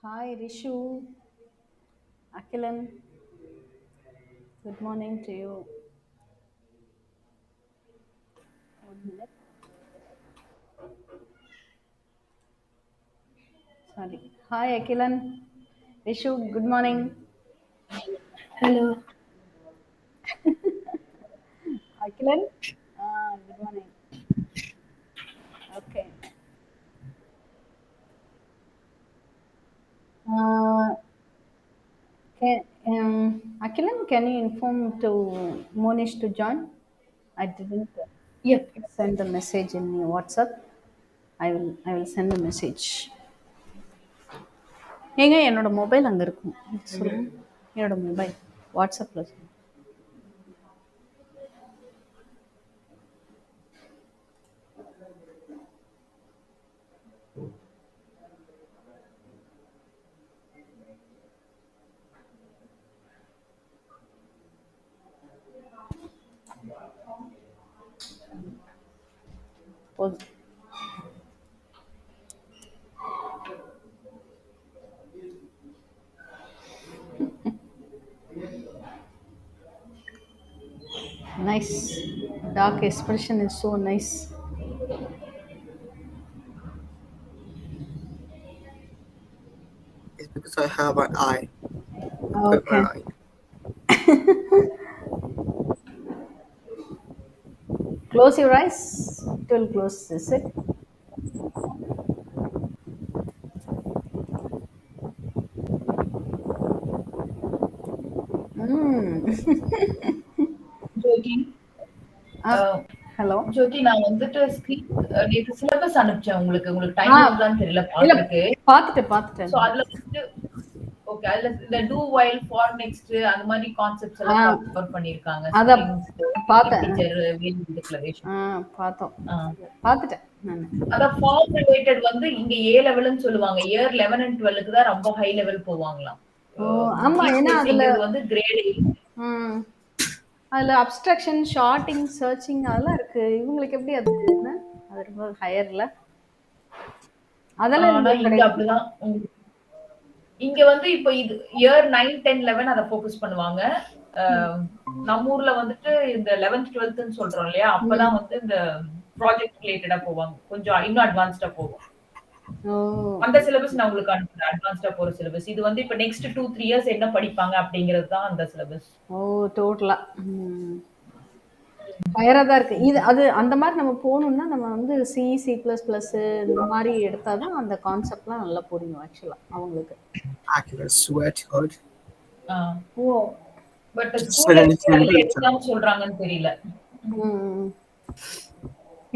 Hi, Rishu, Akilan. Good morning to you. One minute. Sorry. Hi, Akilan. Rishu, good morning. Hello. Akilan. Good morning. Okay. Uh, Akilan, can you inform to Monish to join? I didn't Yep. send the message in your WhatsApp. I will send the message. ஏங்க என்னோட mobile அங்கே இருக்கும் சொல்லுங்க. என்னோட mobile வாட்ஸ்அப்பில் போதும். Nice. Dark expression is so nice. It's because I have an eye. Put my Okay. eye. Close your eyes. It will close, is it? Mm. Jothi Ah, ah, hello. ஜோதி நான் வந்துட்டு screen நேற்று syllabus அனுப்பிச்சேன் உங்களுக்கு time Ah, இருக்குதான்னு தெரியல இல்ல பாக்குறதுக்கு. பார்த்துட்டேன். So அதுல வந்துட்டு ஓகே அதுல இந்த டூ வைல் ஃபார் நெக்ஸ்ட் அந்த மாதிரி கான்செப்ட்ஸ் ஆ எல்லாம் கவர் பண்ணிருக்காங்க. அத ஸ்ட்ரிங்ஸ், பார்த்தேன். Integer, variable declaration. ஆ பார்த்தோம். பார்த்துட்டேன் நானு. அதான் ஃபார்ம் ரிலேட்டட் வந்து இங்க ஏ லெவல்னு சொல்லுவாங்க. இயர் 11 அண்ட் 12க்கு தான் ரொம்ப ஹை லெவல் போவாங்களாம். ஓ ஆமா, ஏன்னா அதுல சிசிஎஸ்சிங்கிறது வந்து கிரேட் ம் அதுல அப்ஸ்ட்ரக்ஷன், ஷார்ட்டிங், சர்ச்சிங் அதெல்லாம் இருக்கு. இவங்களுக்கு எப்படி அது என்ன? அது ரொம்ப ஹையர்ல. அதெல்லாம் ஆனா இவங்களுக்கு இங்க கிடையாது. அப்படிதான். இங்க வந்து இப்ப இது இயர் 9, 10, 11 அத ஃபோக்கஸ் பண்ணுவாங்க. அஹ் நம்ம ஊர்ல வந்துட்டு இந்த 11th, 12th சொல்றோம் இல்லையா? ம். அப்பதான் வந்து இந்த ப்ராஜெக்ட் ரிலேட்டடா போவாங்க. கொஞ்சம் இன்னும் அட்வான்ஸ்டா போகும். ஓ அந்த சிலபஸ் நான் உங்களுக்கு அனுப்புறேன். அட்வான்ஸ்டா போற சிலபஸ். இது வந்து இப்ப நெக்ஸ்ட் 2, 3 இயர்ஸ் என்ன படிப்பாங்க அப்படிங்கிறது தான் அந்த சிலபஸ். ஓ டோட்டலா. ஹையரா தான் இருக்கு. இது அது அந்த மாரி நம்ம போணும்னா, நம்ம வந்து சி, சி பிளஸ் பிளஸ் இந்த மாரி எடுத்தா தான் அந்த கான்செப்ட்லாம் நல்லா புரியும் ஆக்சுவலா அவங்களுக்கு. I can swear to God. Oh! But Just said ஸ்கூல்ல anything in எப்படி group chat. எடுக்கலாம்னு சொல்றாங்கன்னு தெரியல. ம்.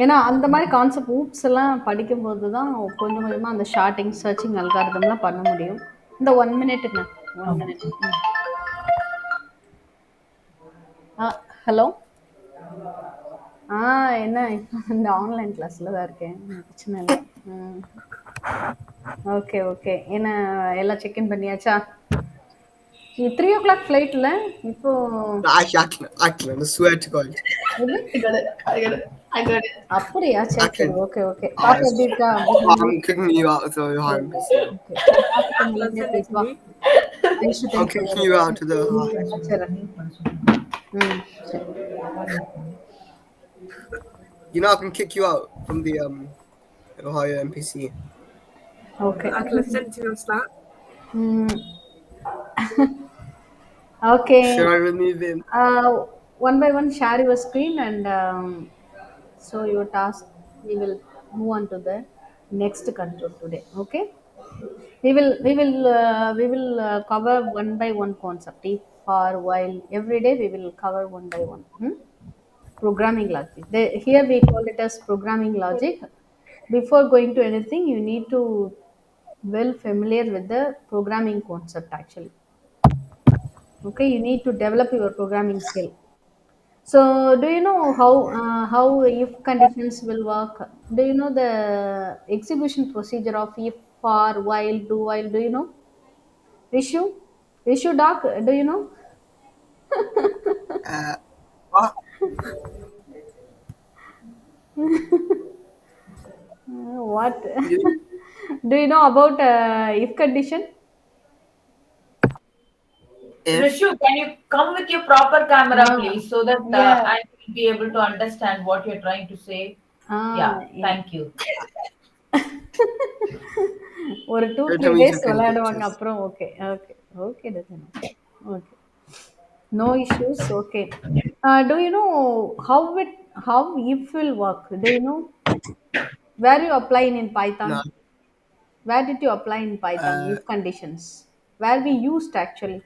ஏன்னா அந்த மாரி கான்செப்ட் ரூட்ஸ் எல்லாம் படிக்கும்போது தான் கொஞ்சம் கொஞ்சமா அந்த ஷார்ட்டிங், சர்ச்சிங் அல்காரிதம்லாம் பண்ண முடியும். இந்த 1 மினிட்டுங்க. 1 ஆமா. மினிட். ஆ ஹலோ? ஆ என்ன இந்த ஆன்லைன் கிளாஸ்ல தான் இருக்கேன். பிரச்சனை இல்ல. ம். ஓகே. என்ன எல்லாம் செக் இன் பண்ணியாச்சா? 3:00 ஃப்ளைட்ல இப்போ No, I can swear to God. எது? I got it. I got it. I got it. அப்படியா? I சரி. can. ஓகே. Oh, பாப்பா எப்படி இருக்கா? I'm kicking you out of the home. Okay. சரி பார்த்துட்டு நல்லபடியா Send it போயிட்டு to வா. me. Aishu I'm take kicking care. you out of the Mute home. பண்ண சொல்லுங்க. வச்சிடுறேன். Mute பண்ண சொல்லுங்க. சரி. You know I can kick you out from the Ohio NPC. Okay. I can send it to you on Slack. ம். Okay. Should I remove him? One by one share your screen and so your task we will move on to the next control today. Okay. We will cover one by one concept. If for while every day we will cover one by one. Programming logic. Here we call it as programming logic. Before going to anything, you need to well familiar with the programming concept actually. Okay, you need to develop your programming skill. So, do you know how if conditions will work? Do you know the execution procedure of if, for, while, do, while? Do you know? Issue doc. Do you know What? what? You, Do you know about if condition? If Rishu, can you come with your proper camera, Ah, please, so that yeah. I will be able to understand what you're trying to say? Yeah, Yeah. thank you. ஒரு 2 every 3 time you days took any விளையாடுவாங்க pictures. அப்புறம் okay okay okay dozen okay no issues okay do you know how if will work do you know where you apply in No, python where did you apply in python uh, if conditions where we used actually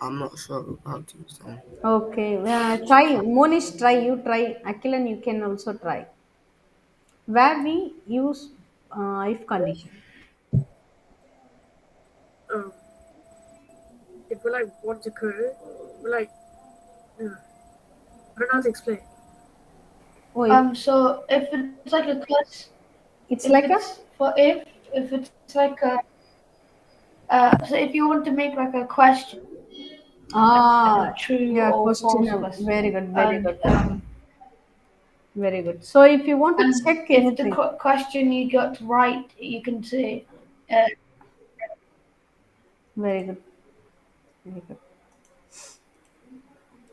I'm not sure how to use them. okay try monish try you try akilan you can also try where we use if condition Um, if we like want to code, we like I don't know how to explain. oh if So if it's like a class, it's if like a it's for if it's like a so if you want to make like a question, like a ah true yeah or question false very question, good very good um, very good so if you want to and check if the anything question you got right, you can say, uh, very good very good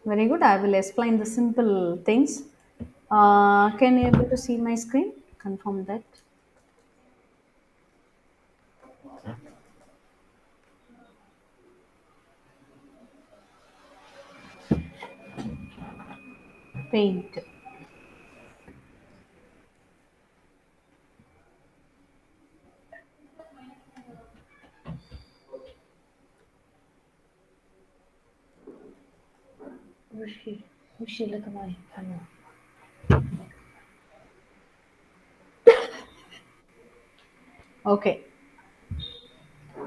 very good I will explain the simple things can you able to see my screen confirm that paint Rishi, look at my camera. okay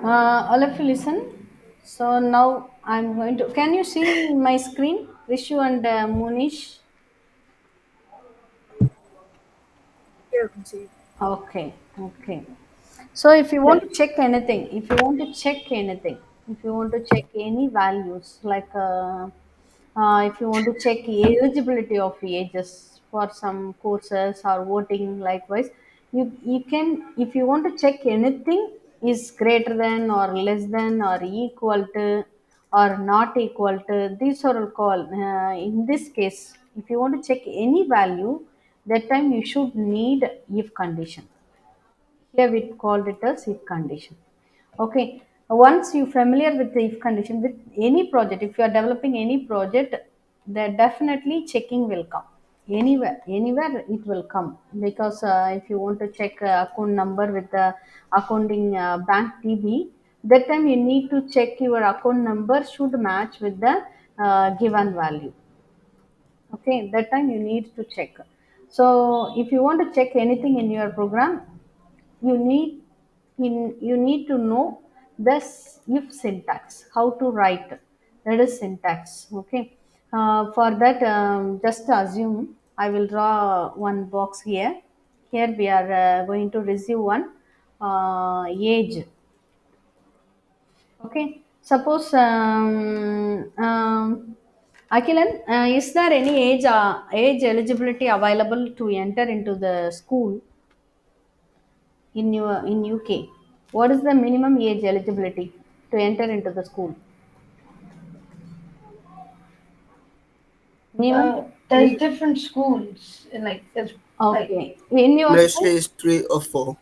all of you listen so now I'm going to can you see my screen rishu and munish Yeah, I can see. okay okay so if you want Yeah. to check anything if you want to check anything if you want to check any values like if you want to check eligibility of ages for some courses or voting likewise you can if you want to check anything is greater than or less than or equal to or not equal to these are all called in this case if you want to check any value that time you should need if condition here we called it as if condition. Okay. Once you familiar with the if condition with any project, if you are developing any project, then definitely checking will come. Anywhere it will come because if you want to check account number with the accounting bank TB, that time you need to check your account number should match with the given value. Okay, that time you need to check. So if you want to check anything in your program, you need you need to know this if syntax how to write that is syntax okay for that just assume I will draw one box here we are going to receive one age okay suppose Akilan, is there any age eligibility available to enter into the school in UK? What is the minimum age eligibility to enter into the school? Minimum? There's different schools in like Okay. In your Mostly school? it's 3 or 4.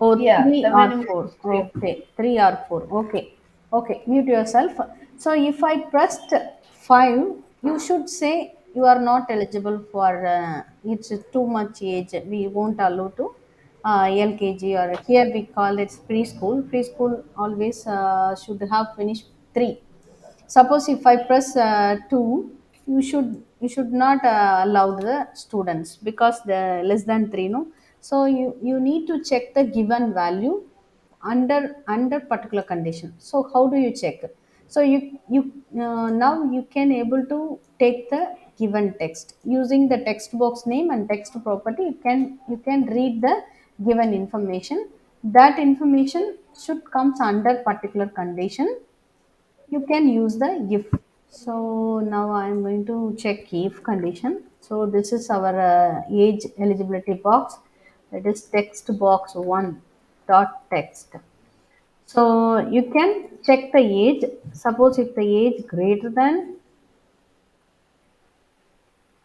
Oh, yeah, three the or minimum four. is three or four. Okay. Three or four. Okay. Okay. Mute yourself. So if I pressed five, you should say you are not eligible for it's too much age. We won't allow to LKG or here we call it preschool. Preschool always should have finished three. Suppose if I press 2 you should not allow the students because the less than 3 no so you need to check the given value under particular condition so how do you check so you now you can able to take the given text using the text box name and text property you can read the given information that information should comes under particular condition you can use the if so now I am going to check if condition so this is our age eligibility box that is text box 1 dot text So you can check the age. Suppose if the age greater than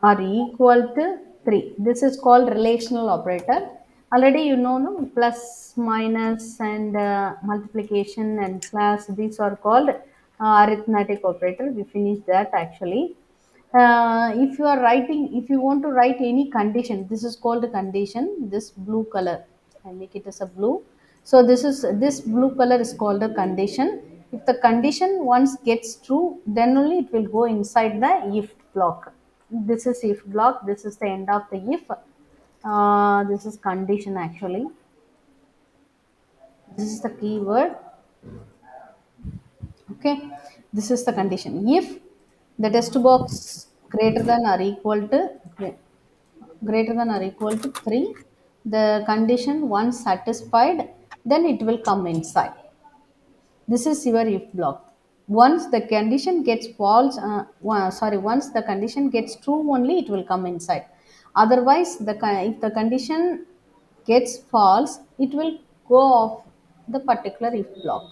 or equal to 3. This is called relational operator. Already you know, no? Plus, minus, and multiplication and plus, these are called arithmetic operator. We finished that actually. If you are writing, if you want to write any condition, this is called a condition. This blue color, I make it as a blue. So this blue color is called a condition. If the condition once gets true, then only it will go inside the if block. This is if block. This is the end of the if. This is condition actually. This is the keyword. Okay, this is the condition. If the test box greater than or equal to greater than or equal to 3, the condition once satisfied, then it will come inside. This is your if block. Once the condition gets false, once the condition gets true, only it will come inside. Otherwise, if the condition gets false, it will go off the particular if block.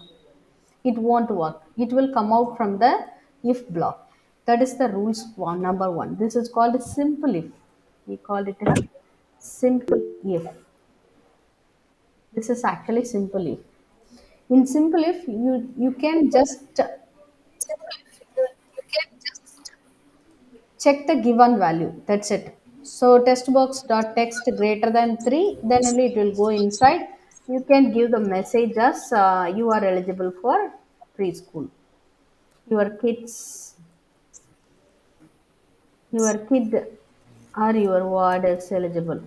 It won't work. It will come out from the if block. That is the rules one, number one. This is called simple if. We call it as simple if. This is actually simple if. In simple if, you can just check the given value. That's it. So test box dot text greater than 3, then only it will go inside. You can give the message as you are eligible for preschool. Your kids, your kid or your ward is eligible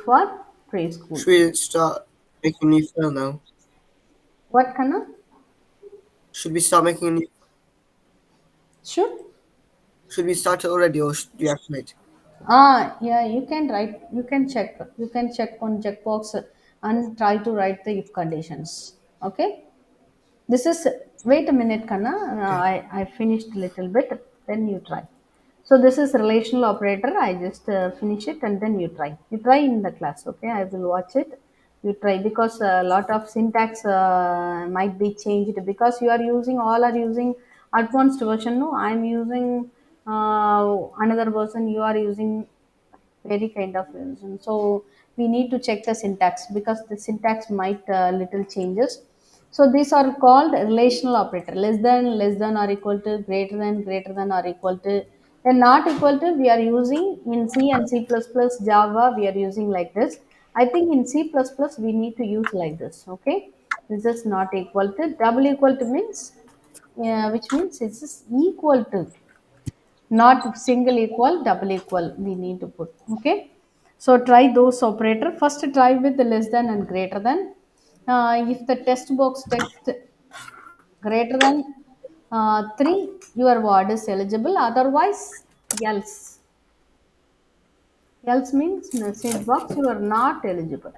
for preschool. Should we start making new file now? What Kana? Should we start making a new? Sure. Should we start it already, or do you have to wait? Yeah, you can write, you can check. You can check on checkbox and try to write the if conditions. Okay. This is, wait a minute, Kana. Okay. I finished a little bit, then you try. So this is relational operator. I just finish it and then you try. You try in the class, okay? I will watch it. You try because a lot of syntax might be changed because you are using, all are using advanced version. No, I'm using another version. You are using very kind of revision. So we need to check the syntax because the syntax might little changes. So these are called relational operator. Less than or equal to, greater than or equal to. Then not equal to, we are using in C and C++, Java, we are using like this. I think in C++ we need to use like this. Okay. This is not equal to. Double equal to means, which means it's just equal to, not single equal, double equal we need to put. Okay, so try those operator. First try with the less than and greater than. If the test box text greater than 3, your word is eligible. Otherwise, else means message box you are not eligible.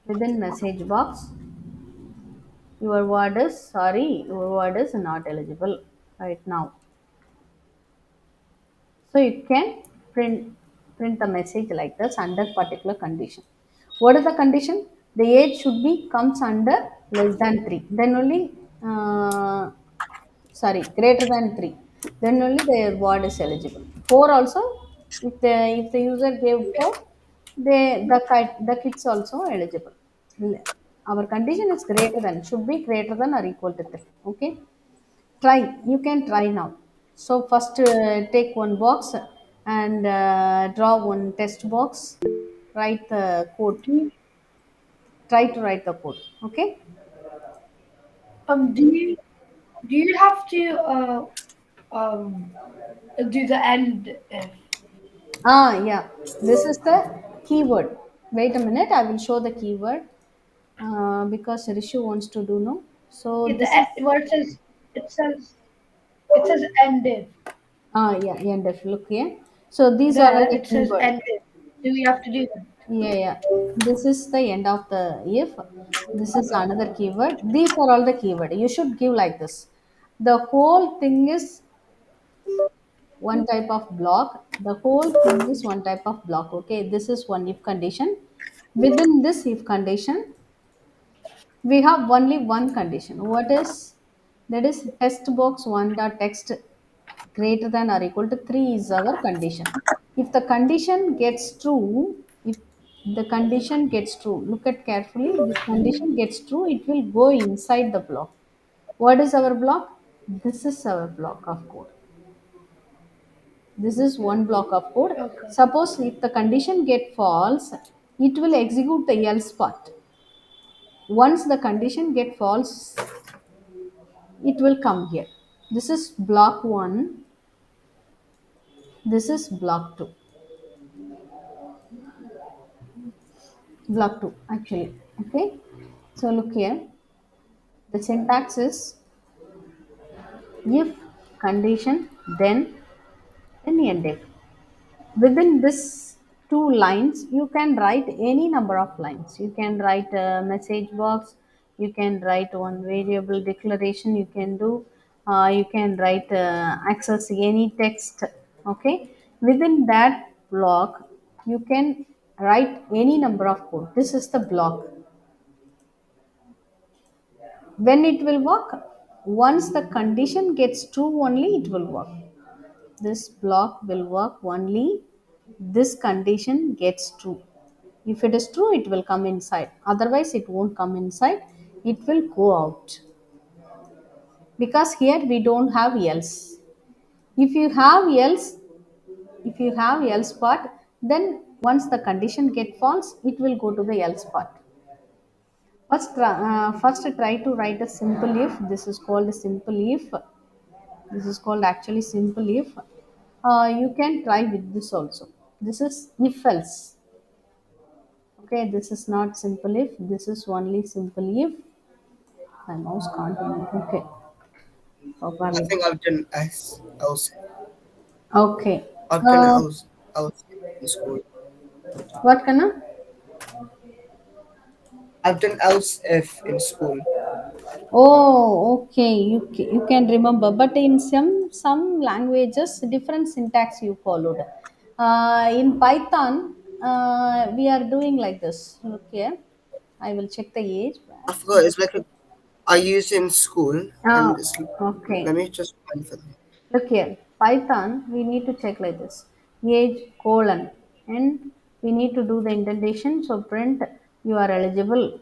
Within message box, your word is not eligible right now. So you can print the message like this under particular condition. What is the condition? The age should be comes under less than 3. Then only, greater than 3. Then only the word is eligible. 4 also, if the user gave 4, the kids also eligible. Our condition is greater than, should be greater than or equal to 3. Okay. Try, you can try now. So first take one box and draw one test box, write the code, try to write the code. Okay. Do you have to um do the end if? Yeah, this is the keyword. Wait a minute, I will show the keyword because Rishu wants to do no. So Yeah, this is, where it says end if. yeah, end of look here. So these are all There the it says keyword. end if. Do we have to do that? Yeah, yeah. This is the end of the if. This is another keyword. These are all the keyword. You should give like this. The whole thing is one type of block. The whole thing is one type of block. Okay. This is one if condition. Within this if condition, we have only one condition. What is that? Is test box 1 dot text greater than or equal to 3 is our condition. If the condition gets true, if the condition gets true, look at carefully, this condition gets true, it will go inside the block. What is our block? This is our block of code. This is one block of code. Okay. Suppose if the condition get false, it will execute the else part. Once the condition get false, it will come here. This is block 1, this is block 2. Block 2 actually. Okay, so look here, the syntax is if condition then end if. Within this two lines you can write any number of lines. You can write a message box, you can write one variable declaration, you can do you can write access any text. Okay, within that block you can write any number of code. This is the block. When it will work? Once the condition gets true only it will work. This block will work only this condition gets true. If it is true it will come inside, otherwise it won't come inside, it will go out, because here we don't have else. If you have else, if you have else part, then once the condition get false it will go to the else part. First try to write a simple if. This is called a simple if. This is called actually simple if. You can try with this also. This is if else. Okay, this is not simple if. This is only simple if. My mouse can't move. Okay. Oh, I valid. think I've done else. Okay. I've done Uh, else in school. what kana? I've done else if in school. Oh, okay. You can remember, but in some languages, different syntax you followed. In Python, we are doing like this. Look here. I will check the age. I forgot. It's like I used it in school, Ah, and it's. okay. Let me just find for them. Look here. Python, we need to check like this. Age colon, and we need to do the indentation. So print you are eligible.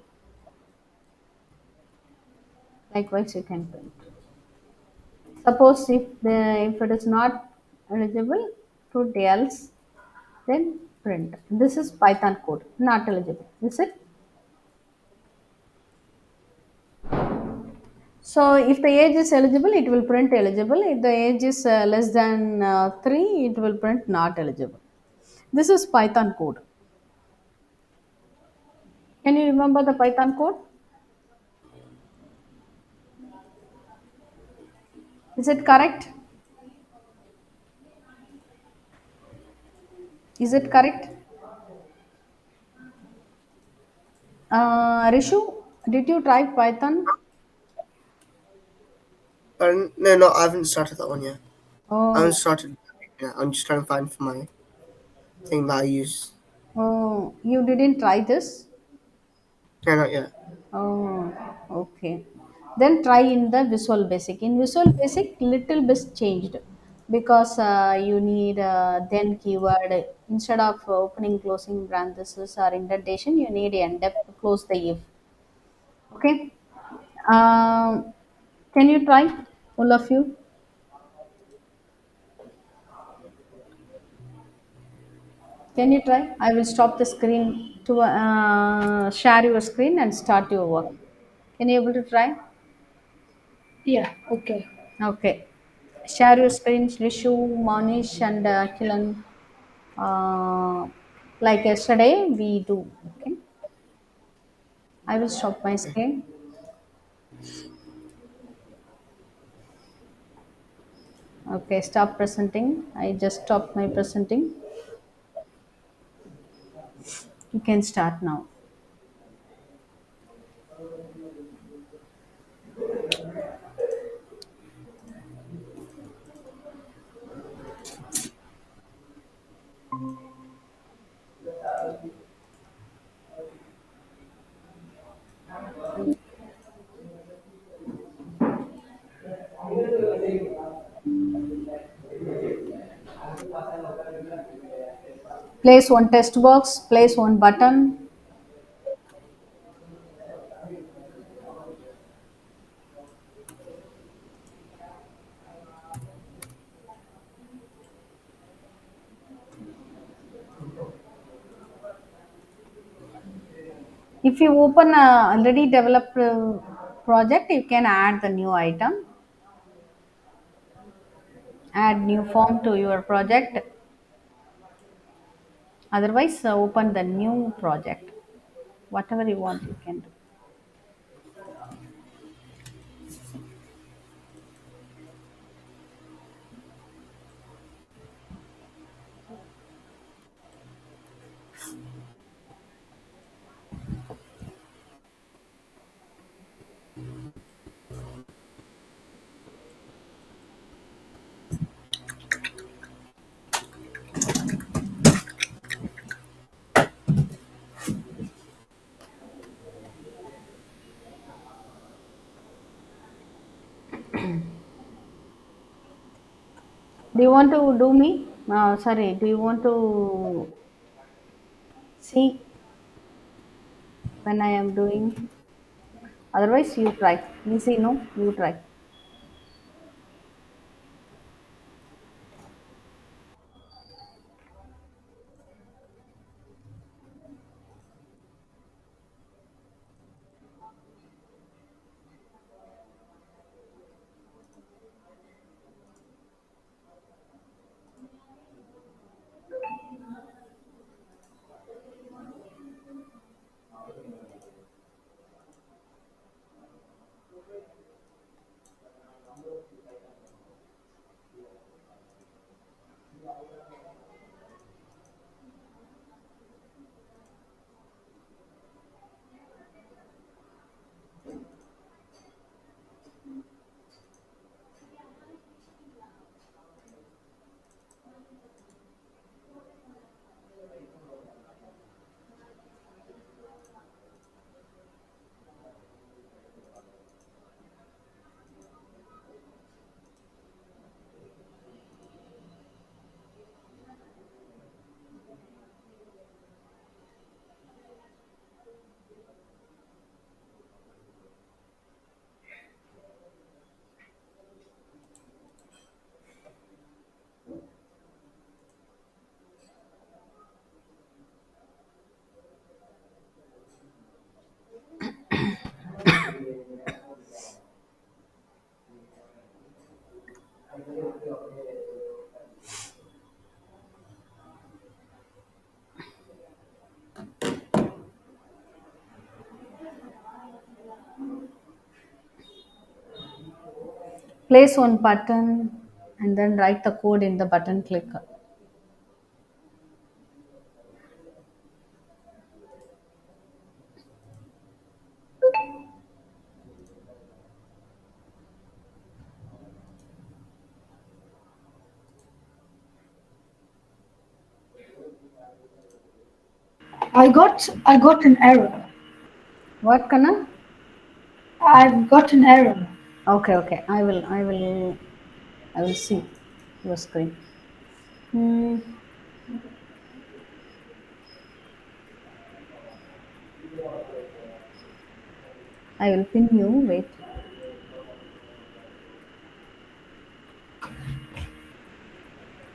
Likewise, you can print. Suppose if it is not eligible, put else, then print. This is Python code, not eligible. Is it? So if the age is eligible, it will print eligible. If the age is less than 3, it will print not eligible. This is Python code. Can you remember the Python code? Is it correct? Is it correct? Rishu, did you try Python? No, no, I haven't started that one yet. I haven't Oh, started. Yeah, I'm just trying to find for my thing that I use. oh, you didn't try this? Yeah, not yet. Oh, okay. Then try in the Visual Basic. In Visual Basic, little bit changed, because you need then keyword instead of opening closing parentheses or indentation. You need end to close the if. Okay. Um, can you try, all of you? Can you try? I will stop the screen to share your screen and start your work. Can you able to try? Yeah, okay. Okay. Share your screens, Rishu, Manish, and Kilan. Uh, like yesterday, we do. Okay. I will stop my Okay. screen. Okay, stop presenting. I just stopped my presenting. You can start now. Place one text box, place one button. If you open a already developed project, you can add the new item, add new form to your project. Otherwise, open the new project. Whatever you want, you can do. Do you want to do me? Sorry, do you want to see when I am doing? Otherwise, you try. Easy, no? You try. Place one button and then write the code in the button clicker. I got an error. What, Kana? I've got an error. Okay, okay. I will see your screen. Hmm. I will pin you. Wait.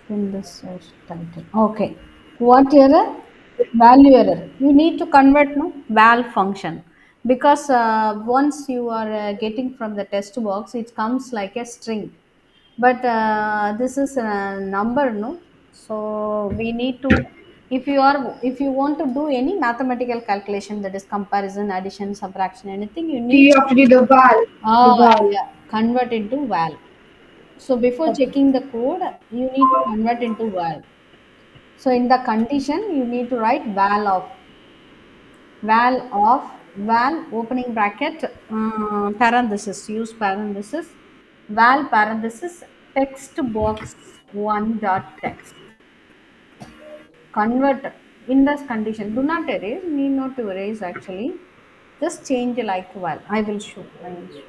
Pin the source title. Okay. What error? Value error. You need to convert no val function because once you are getting from the text box, it comes like a string. But this is a number, no. So we need to. If you want to do any mathematical calculation, that is comparison, addition, subtraction, anything, you Do need you to have to do the val? The val. yeah, convert into val. So before Okay. checking the code, you need to convert into val. So in the condition, you need to write val opening bracket parenthesis, use parenthesis, val parenthesis text box one dot text. Convert in this condition. Do not erase. Need not to erase actually. Just change like val. I will show. I will show.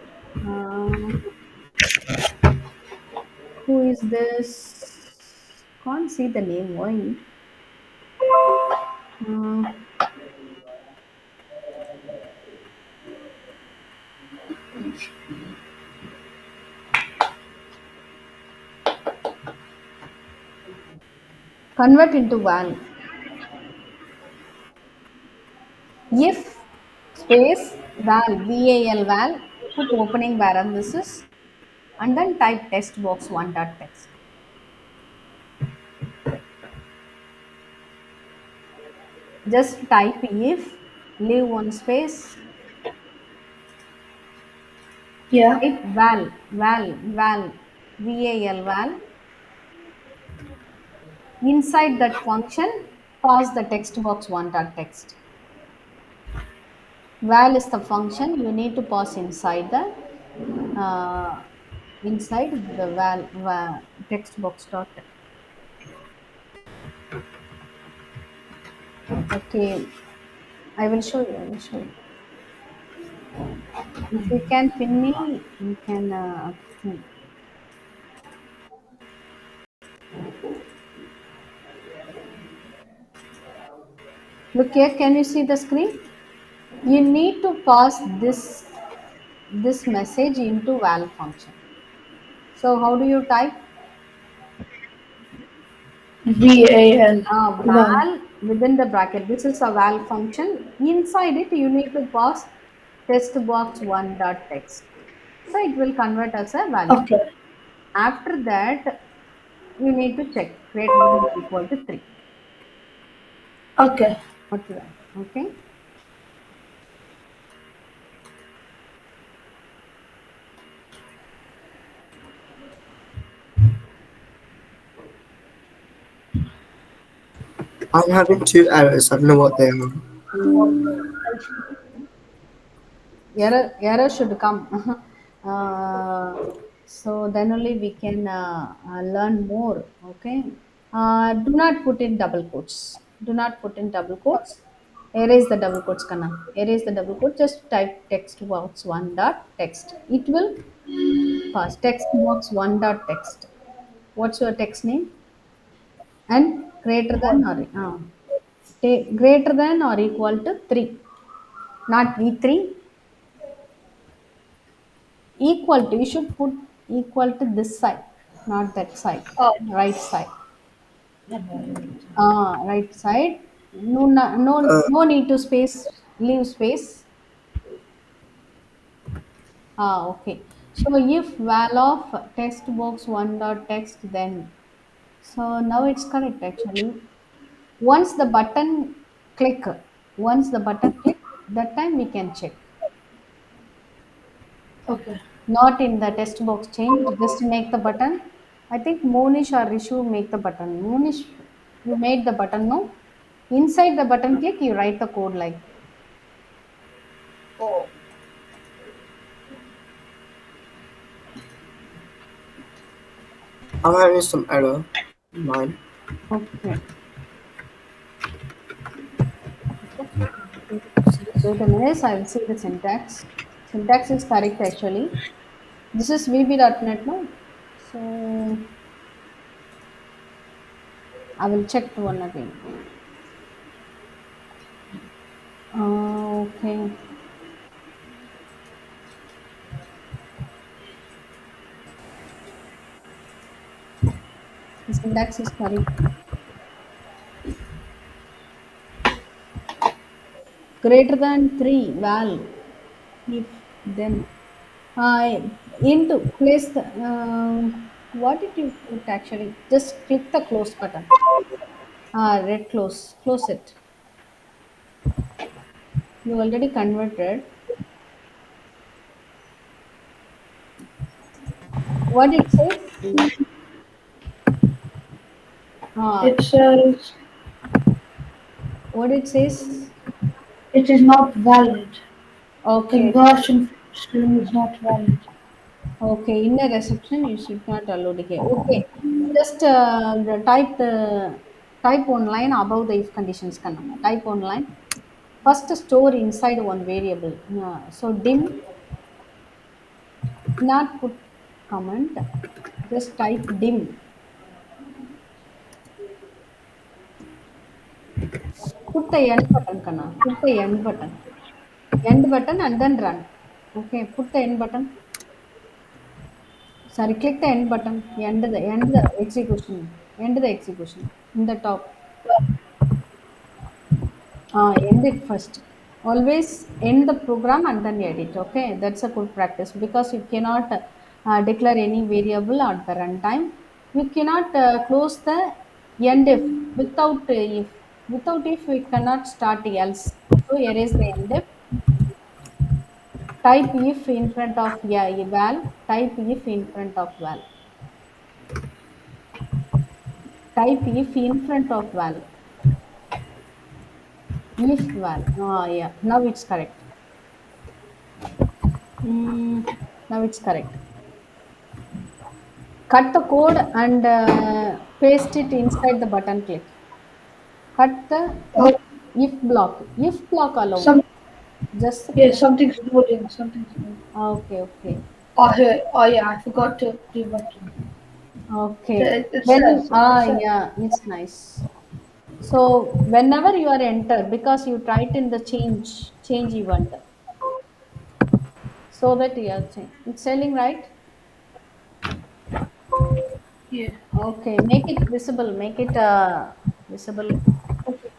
Who is this? Can't see the name. Why? Uh, convert into val. If space val val, put opening parenthesis and then type text box one dot text. Just type if, leave one space, Yeah. type val val. Inside that function, pass the text box one dot text. Val is the function you need to pass uh, inside the val text box dot. Okay, I will show you. I will show you. If you can pin me, you can. Look here. Can you see the screen? You need to pass this message into val function. So how do you type? VAL. Val. Val within the bracket. This is a val function. Inside it, you need to pass text box one dot text. So it will convert as a value. Okay. After that, you need to check greater than or equal to 3. Okay. What to write? Okay. I'm having two errors. I don't know what they are. Error should come. So then only we can learn more. Okay. Do not put in double quotes. Do not put in double quotes. Erase the double quotes, Kana. Erase the double quotes. Just type text box one dot text. It will pass. Text box one dot text. What's your text name? And greater than or greater than or equal to 3. Not V3. Equal to. You should put equal to this side, not that side. Oh. Right side. Right side. No, no, no, Uh, no need to space. Leave space. Okay. So if val of text box one dot text, then so now it's correct actually. Once the button click, once the button click, that time we can check. Okay. Not in the text box change, just make the button. I think Monish or Rishu make the button. Monish, you made the button, no? Inside the button click, you write the code like. Oh. I'm having some error. Mine. Okay. Wait a minute, I will see the syntax. Syntax is correct actually. This is VB.NET, no? So I will check the one again. Okay. The syntax is correct. Greater than 3, val. If then into place the what did you put actually? Just click the close button. Red close it. You already converted. What it says? It uh, says what it says? it is not valid. Okay, Conversion string is not valid. okay, in a reception you should not allow the here. Okay, just type one line above the if conditions, Kanna. Type one line. First store inside one variable. So dim, not put comment, just type dim. Put the end button, Kana. Put the end button. End button and then run. Okay, put the end button. Sorry, click the end button. End the execution. End the execution. In the top. End it first. Always end the program and then edit. Okay, that's a good practice because you cannot declare any variable at the runtime. You cannot close the end if without if we cannot start else. So erase the end if. Type if in front of val. Type if in front of val. Type if in front of val. If val. Yeah. Now it's correct. Now it's correct. Cut the code and paste it inside the button click. Cut the Oh, if block alone. some Just yeah, something's loading. Something's loading. okay. Oh, here. Oh, yeah. I forgot to do button. So Okay. it Then says. It says. yeah, it's nice. So whenever you are enter, because you tried in the change event, so that you are change. It's selling right. Yeah. Okay, make it visible. Make it visible. Okay.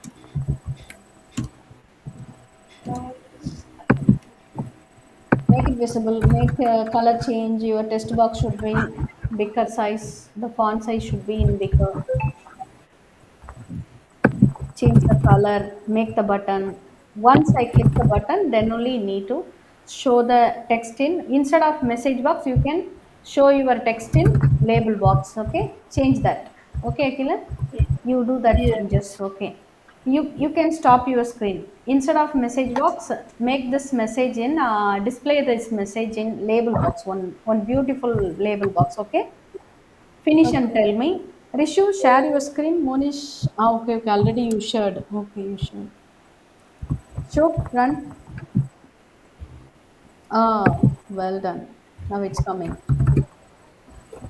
Make it visible. Make color change. Your text box should be bigger size. The font size should be in bigger. Change the color. Make the button. Once I click the button, then only you need to show the text in. Instead of message box, you can show your text in label box. Okay, change that. Okay, Akila, you do that Yeah. changes. Okay, you can stop your screen. Instead of message box, make this message in display this message in label box. One beautiful label box. Okay, finish and Okay. tell me. Rishu, share your screen. Monish, okay, already you shared. Okay, you shared. Show, run. Well done. Now it's coming.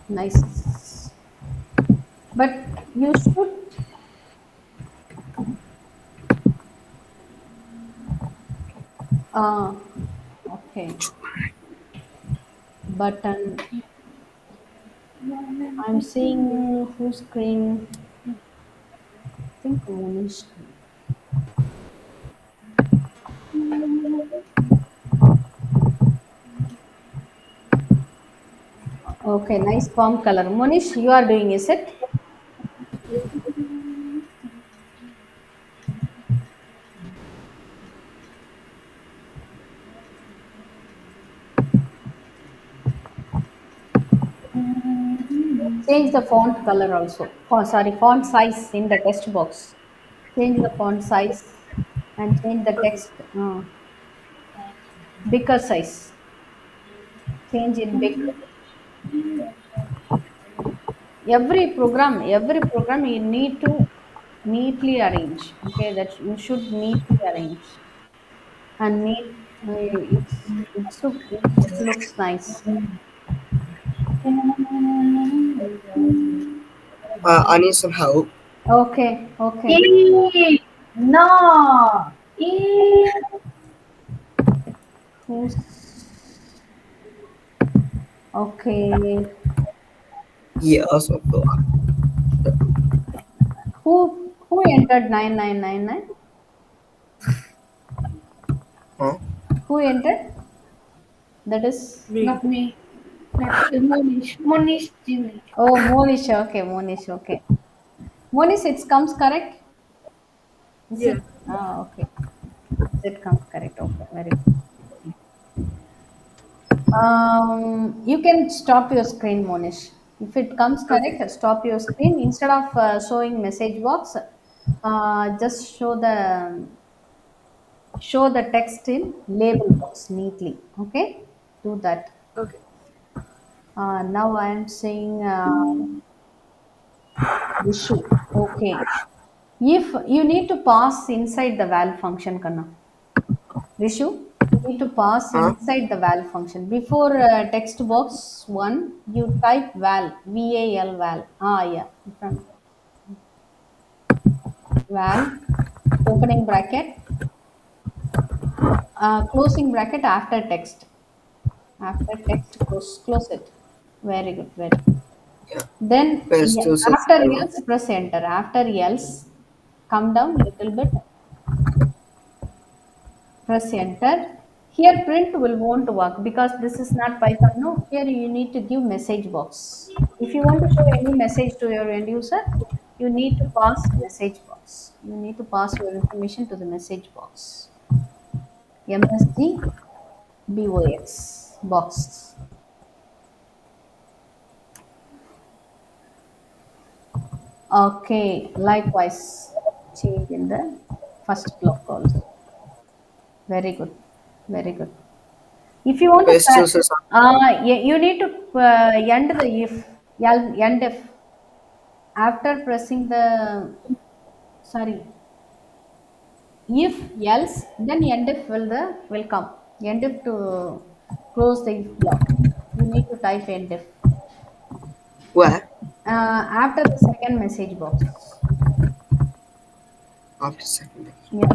Nice. But you should, uh, okay, button. I'm seeing whose screen. I think Monish screen. Okay, nice palm color. Monish, you are doing, is it? Change the font color also. Oh, sorry, font size in the text box. Change the font size and change the Okay. text bigger size. Change in big. Every program you need to neatly arrange. Okay, that you should neatly arrange and it looks nice. I need some help. Okay. No. E. Who's okay? Yeah, also feel Who entered 9999? huh? Who entered? That is Me. Not me. That's Monish. Monish Jimmy. oh Monish. Okay, Monish. Okay, Monish. It comes correct. Is Yeah. it? Okay. It comes correct. Okay, very good. You can stop your screen, Monish. If it comes Okay. correct, stop your screen. Instead of showing message box, just show the text in label box neatly. Okay, do that. Okay. Now I am saying issue. Okay, if you need to pass inside the val function, Kanna. Rishu, you need to pass Huh? inside the val function. Before text box 1, you type val, val. Yeah, in front. Val. opening bracket, closing bracket after text. After text, close it. Very good, very good. Yeah. Then Press to after subscribe. else, press enter. After else, come down little bit, press enter. Here print will won't work because this is not Python. No, here you need to give message box. If you want to show any message to your end user, you need to pass message box. You need to pass your information to the message box. MSG BOX box. Okay, likewise change in the first block also. Very good, very good. If you want to, Press to subscribe. you need to end the if, end if after pressing the, sorry, if else, then end if will come. End if to close the if block. You need to type end if Where? after the second message box. After second. Yeah,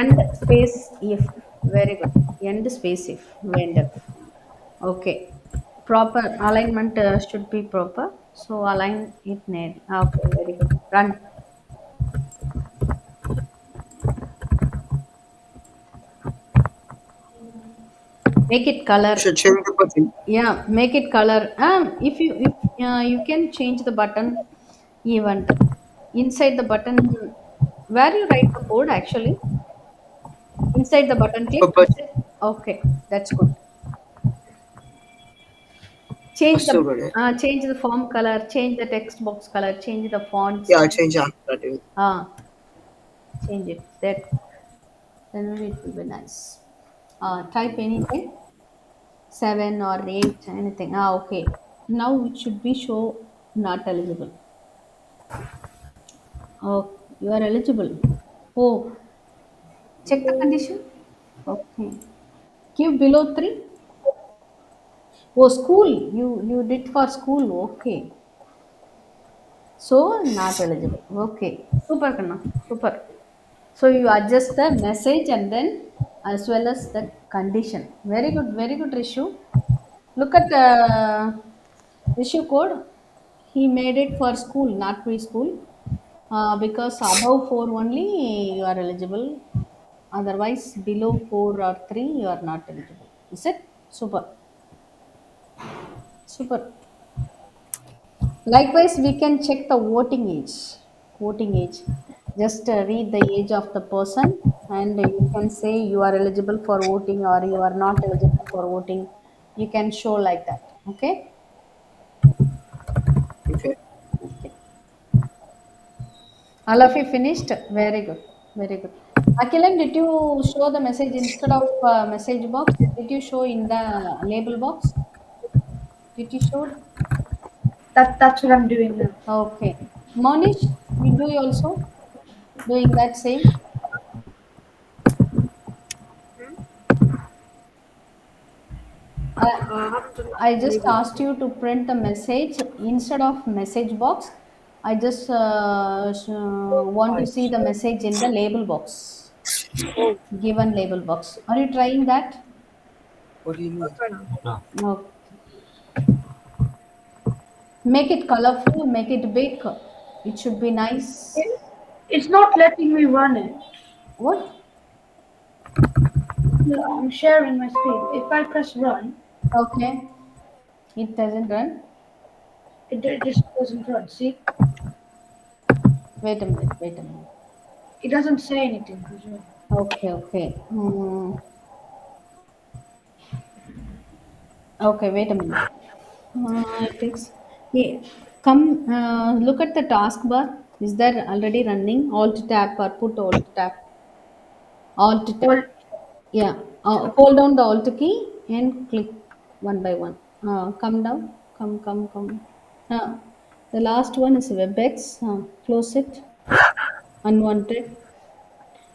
end space if. Very good. End space if. End if. Okay. Proper alignment should be proper. So align it neatly. Okay, very good. Run. Make it color. Should change the button. Yeah, make it color. If you can change the button event inside the button where you write the code actually inside the button click. But Is it? Okay, that's good. I Change the still got it. change the form color, change the text box color, change the font Yeah, I size. change after that. Dude. Change it. That then only it will be nice. Type anything, 7 or 8, anything. Okay. Now it should be show not eligible. Oh, you are eligible. Oh, check the condition. Okay. Give below 3. Oh, school. You did for school. Okay. So not eligible. Okay. Super, Kanna. Super. So you adjust the message and then as well as the condition. Very good. Very good, Rishu. Look at issue code. He made it for school, not preschool. Because above 4 only you are eligible. Otherwise, below 4 or 3 you are not eligible. Is it? Super. Super. Likewise, we can check the voting age. Voting age. Just read the age of the person and you can say you are eligible for voting or you are not eligible for voting. You can show like that. Okay? Okay. Okay. All of you finished? Very good. Very good. Akilan, did you show the message instead of message box? Did you show in the label box? Did you show? That's what I'm doing now. Okay. Monish, you do also doing that same? I, I haven't done I the just label. asked you to print the message instead of message box. I just want to see the message in the label box, Oh, given label box. Are you trying that? What do you I'll mean? try now. No. Make it colorful, make it big. It should be nice. It, it's not letting me run it. What? No, I'm sharing my screen. If I press run, Okay. It doesn't run. it just doesn't run. See, Wait a minute. Wait a minute. it doesn't say anything. Okay. Okay. Okay. Wait a minute. It takes. Yeah. Come. Look at the taskbar. Is there already running? Alt tab or put alt tab. Alt tab. Well, Yeah. Hold down the alt key and click one by one. Come down. Come. The last one is WebEx. Close it. Unwanted.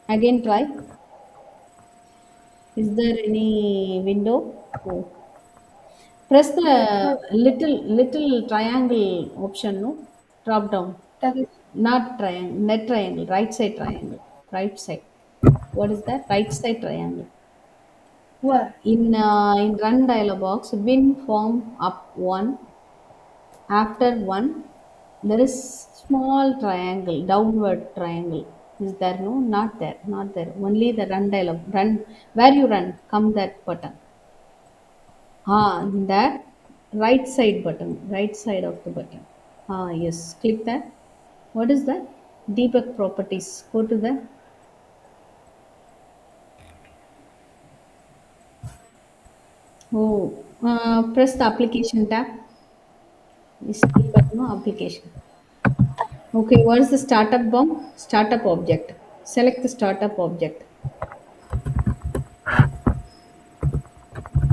Again try. Is there any window? Oh. Press yeah, the little triangle option, no? Drop down. that is Not triangle, net triangle, right side triangle. Right side. What is that? Right side triangle. Where? In run dialog box, win form up one. After one, there is small triangle, downward triangle. Is there? No, not there, not there. Only the run dialog. Run where you run. Come that button. That right side button, right side of the button. Yes. Click that. What is that? Debug properties. Go to the. Press the application tab. Is debug no application. Okay, what is the startup bomb? Startup object. Select the startup object.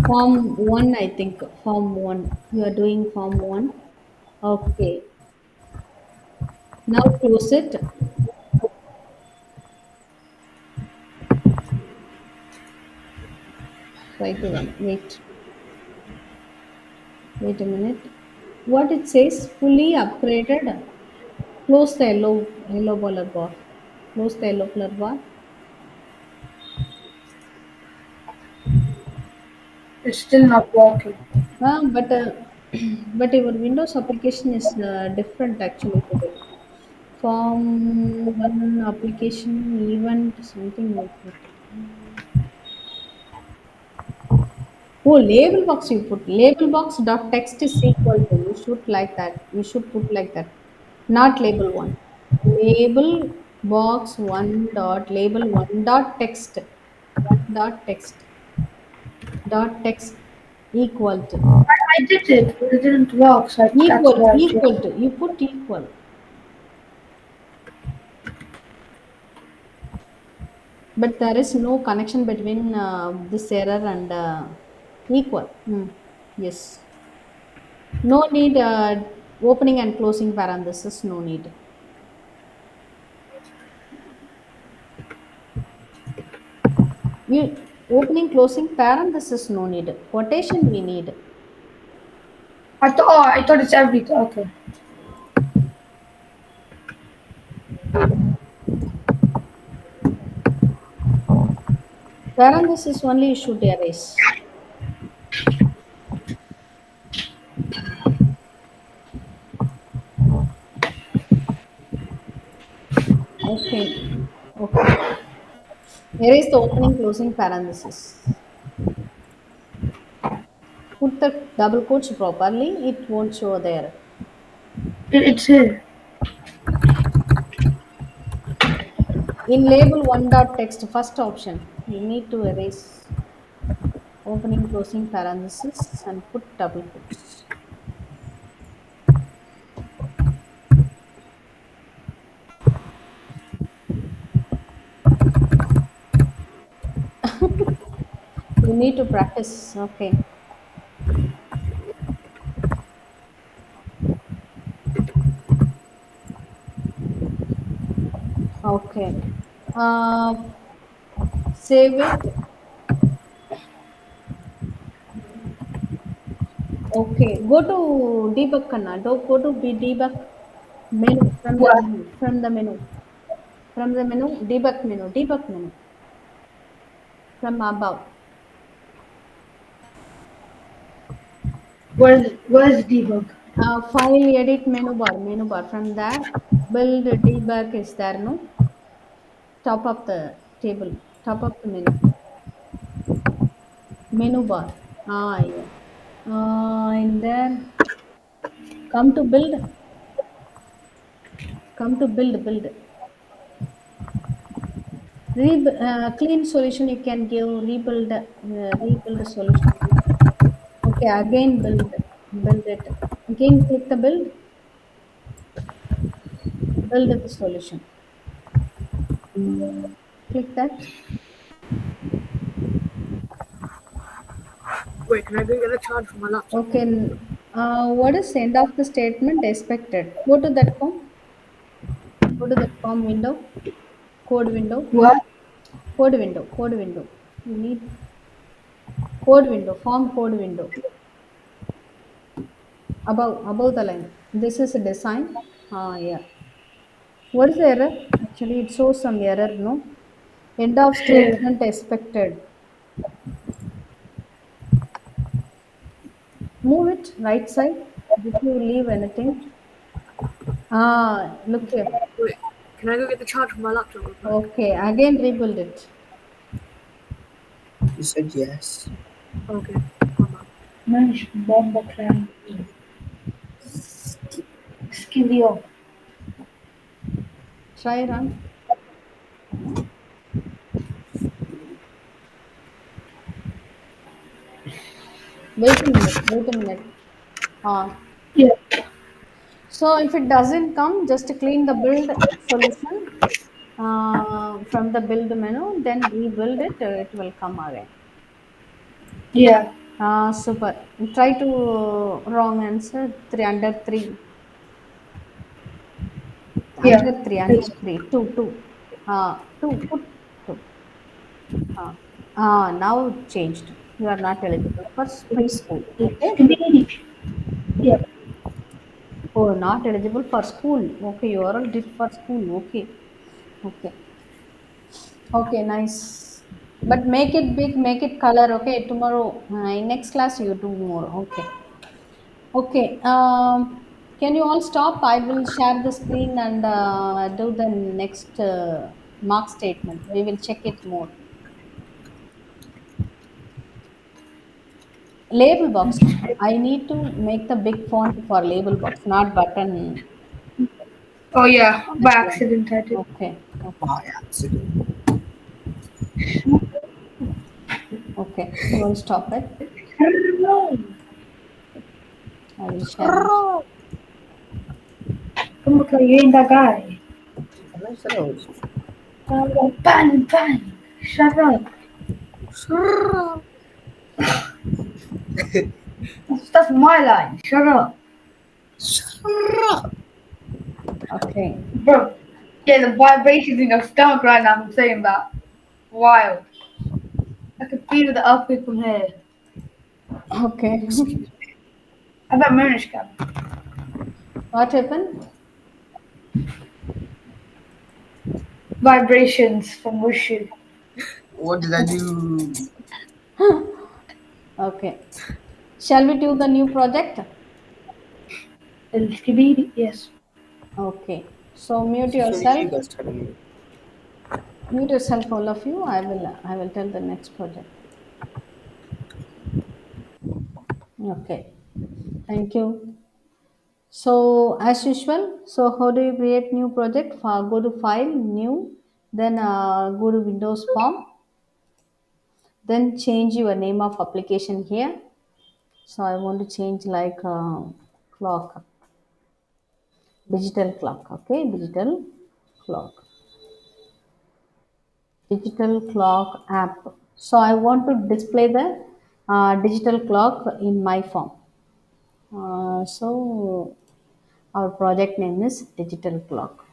Form 1, I think. Form 1. You are doing form 1. Okay. Now close it. Try to run. Wait. Wait a minute. What it says? Fully upgraded. Close the yellow color bar. Close the yellow color bar. It's still not working. But but your Windows application is different actually today. Form one application event something you put. Oh, label box you put. Label box dot text is equal to. You should like that. You should put like that. Not label one. Label box one dot label one dot text. One dot text equal to. I did it, but it didn't work, so that's why I changed. Equal to. You put equal. But there is no connection between this error and equal. Yes. No need opening and closing parenthesis. No need. You opening closing parenthesis. No need. Quotation we need. I thought it's everything. Okay. Parenthesis only you should erase. Okay. Okay. Erase the opening closing parenthesis. Put the double quotes properly. It won't show there. It's here. In label one dot text first option, you need to erase opening closing parenthesis and put double quotes. You need to practice. Okay. Okay. Uh, Save it. Okay. Go to debug Kanna. Go to debug menu What? from the menu debug menu from above. Where's debug? File edit menu bar from there. Build debug is there no top of the table top of the menu bar. Yeah. And then come to build clean solution you can give rebuild solution. Okay, again build it. Again click the build the solution. Click that. Wait, can I go get a charge for my laptop? Okay. What is end of the statement expected? Go to that form. Go to that form window. Code window. What? Code window. You need code window. Form code window. Above the line. This is a design. Yeah. What is the error? Actually, it shows some error, no? End of statement expected. Move it right side. Did you leave anything? Ah, look here. Wait, can I go get the charge for my laptop real quick? Okay, again rebuild it. You said yes. Okay, hold on. Manage bomba clan. Skivio. Try run. Wait a minute. Wait a minute. Ah. Yeah. So if it doesn't come, just clean the build solution from the build menu, then rebuild it. It will come again. Yeah. Super. Try to wrong answer. Three under three. Yeah. Under three. Under It's three. Two. Two. Put two. Now changed. You are not eligible for preschool. Okay. Skibidi. Yeah. Oh, not eligible for school. Okay, you are all did for school. Okay. Okay. Okay, nice. But make it big, make it color. Okay, tomorrow in next class you do more. Okay. Okay. Can you all stop? I will share the screen and do the next mark statement. We will check it more. Label box. I need to make the big font for label box, not button. Oh yeah. By That one. accident I did. Okay. Okay. By accident. Okay. You will stop it. I will share it. Como que you ain't that guy? Nice nose. Bang bang. Shut up. That's my line. Shut up. Okay. Bro. Yeah, the vibrations in your stomach right now I'm saying that. Wild. I can feel the earthquake from here. Okay. I bet Monish can. What happened? Vibrations from Wushu. What did I do? Okay. Shall we do the new project? Eligibility, yes. Okay. So mute Since when did yourself. you guys tell me? Mute yourself, all of you. I will tell the next project. Okay. Thank you. So as usual, so how do you create new project? Go to file, new, then go to Windows form, then change your name of application here. So I want to change like clock, digital clock. Okay, clock, digital clock app. So I want to display the digital clock in my form. So our project name is digital clock.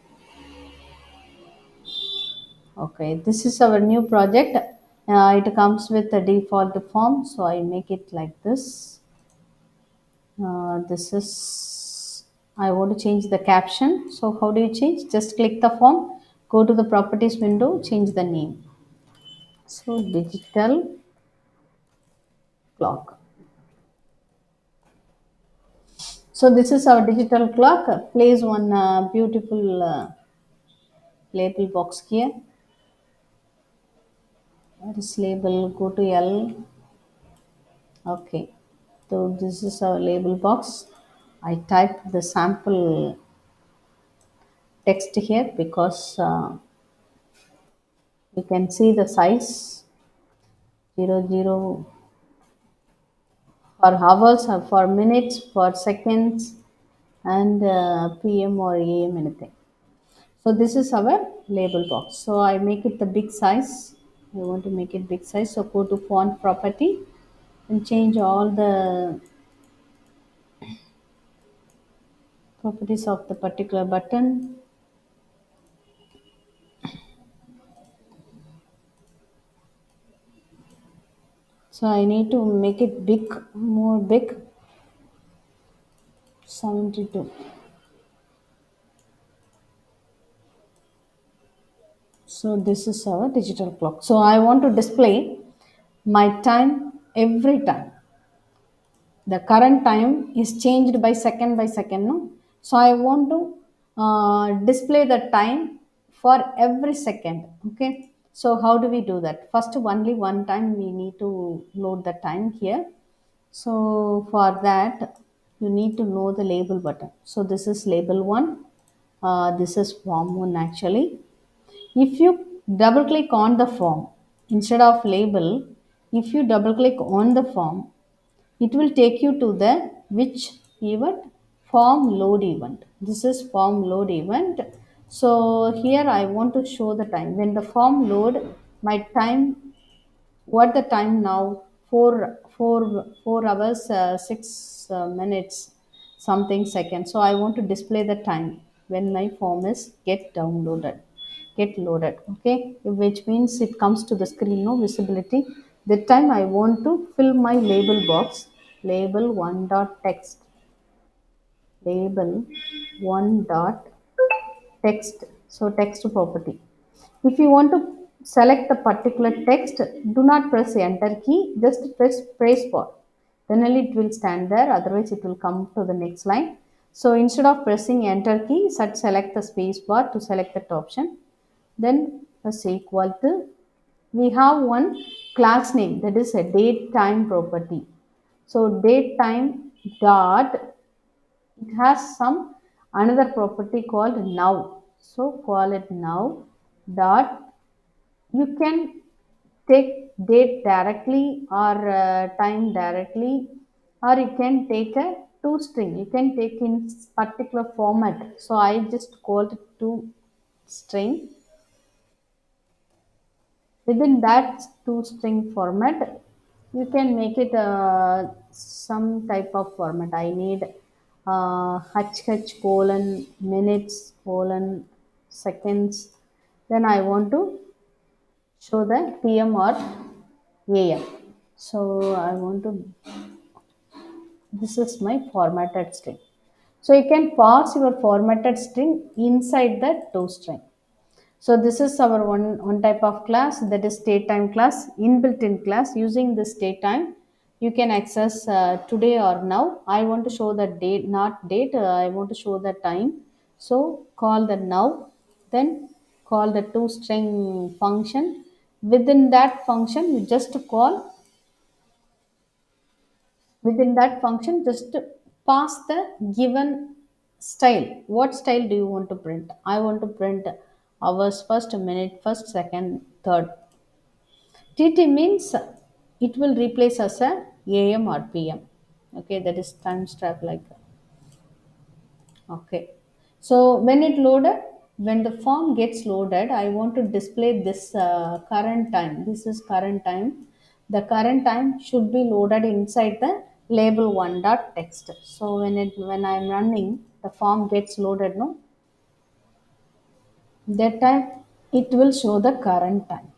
Okay, this is our new project. It comes with the default form, so I make it like this. This is, I want to change the caption. So how do you change? Just click the form, go to the properties window, change the name. So digital clock. So this is our digital clock. Place one beautiful label box here. What is label? Go to L. Okay. So this is our label box. I typed the sample text here because you can see the size 00 for hours, or for minutes, for seconds, and PM or AM anything. So this is our label box. So I make it the big size. I want to make it big size. So go to font property and change all the properties of the particular button. So I need to make it big, more big. 72. So this is our digital clock. So I want to display my time every time. The current time is changed by second, no? So I want to display the time for every second. Okay, so how do we do that? First, only one time we need to load the time here. So for that, you need to know the label button. So this is label 1. This is form 1 actually. If you double click on the form instead of label, if you double click on the form, it will take you to the which event? Form load event. This is form load event. So here I want to show the time when the form load. My time, what the time now? 4 hours 6 minutes something seconds. So I want to display the time when my form is get loaded. Okay, which means it comes to the screen, no visibility. That time I want to fill my label box. Label 1 dot text. Label 1 dot text. So text property. If you want to select the particular text, do not press enter key, just press space bar. Then only it will stand there, otherwise it will come to the next line. So instead of pressing enter key, select the space bar to select that option. Then press equal to, we have one class name, that is a date time property. So date time dot, it has some another property called now. So call it now dot. You can take date directly or time directly, or you can take a two string. You can take in particular format. So I just called two string. Within that two string format, you can make it some type of format. I need hh colon minutes colon seconds. Then I want to show the pm or am. So I want to, this is my formatted string. So you can pass your formatted string inside the to string. So this is our one type of class, that is state time class, inbuilt in class. Using this state time, you can access today or now. I want to show the date, not date. I want to show the time. So call the now, then call the to string function. Within that function, you just call, within that function, just pass the given style. What style do you want to print? I want to print hours first, minute first, second, third. TT means it will replace as a am or pm. Okay, that is time step like that. Okay. So when it loaded, when the form gets loaded, I want to display this current time. This is current time. The current time should be loaded inside the label 1 dot text. So when I'm running, the form gets loaded, no? That time it will show the current time.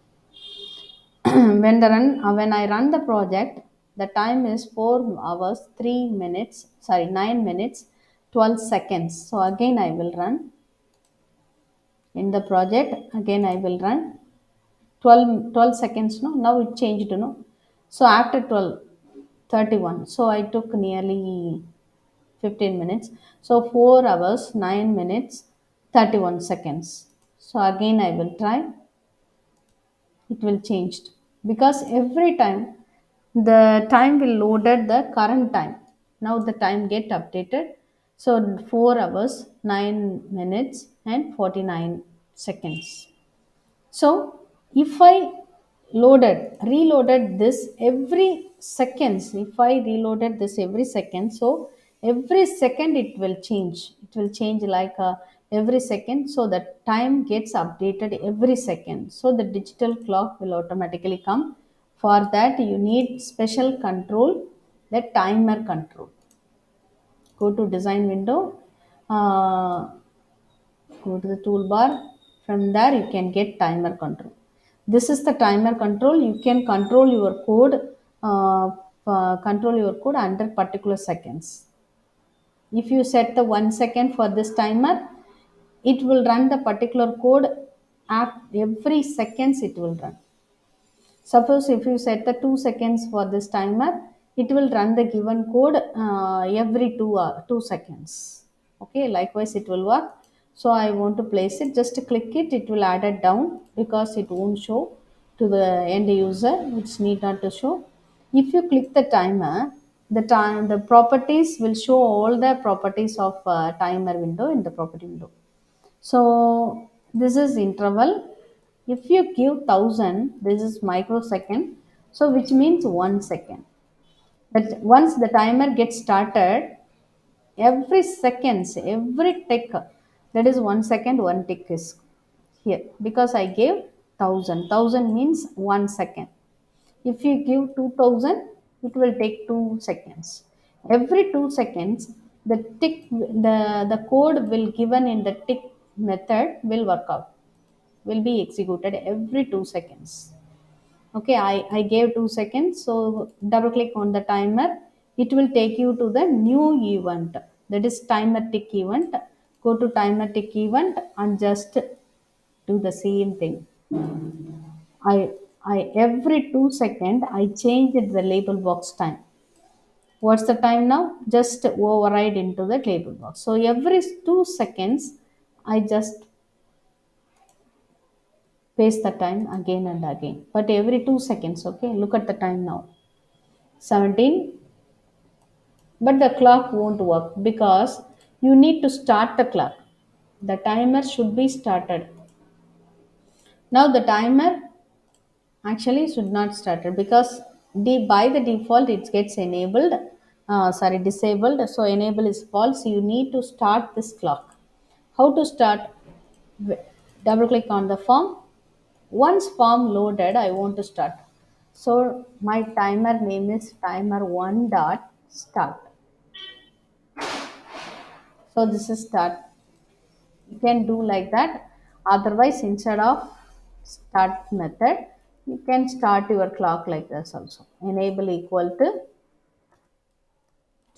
When I run the project, the time is 4 hours 3 minutes. Sorry, 9 minutes 12 seconds. So again I will run in the project. Again I will run 12 seconds. No, now it changed. No, so after 12 31. So I took nearly 15 minutes. So 4 hours 9 minutes 31 seconds. So again I will try, it will change, because every time the time will loaded the current time. Now the time get updated. So 4 hours 9 minutes and 49 seconds. So if I reloaded this every seconds, if I reloaded this every second, so every second it will change. It will change like every second. So the time gets updated every second. So the digital clock will automatically come. For that you need special control, the timer control. Go to design window. Go to the toolbar. From there you can get timer control. This is the timer control. You can uh, control your code under particular seconds. If you set the 1 second for this timer, it will run the particular code At every seconds it will run. Suppose if you set the 2 seconds for this timer, it will run the given code every 2 seconds. Okay, likewise it will work. So I want to place it, just click it, it will add it down because it won't show to the end user, which need not to show. If you click the timer, the properties will show all the properties of timer window in the property window. So this is interval. If you give 1000, this is microsecond. So which means 1 second. But once the timer gets started, every seconds, every tick, that is 1 second, one tick is here because I gave 1000. 1000 means 1 second. If you give 2000, it will take 2 seconds. Every 2 seconds, the code will given in the tick method will work out, will be executed every 2 seconds. Okay, I gave 2 seconds, so double click on the timer. It will take you to the new event, that is timer tick event. Go to timer tick event and just do the same thing. I I every 2 second I changed the label box time. What's the time now? Just override into the label box. So every 2 seconds I just paste the time again and again. But every 2 seconds, okay? Look at the time now. 17. But the clock won't work because you need to start the clock. The timer should be started. Now the timer actually should not start it because by the default it gets enabled, disabled. So enable is false. You need to start this clock. How to start? Double click on the form. Once form loaded, I want to start. So my timer name is timer one dot start. So this is start. You can do like that. Otherwise, instead of start method, you can start your clock like this also. Enable equal to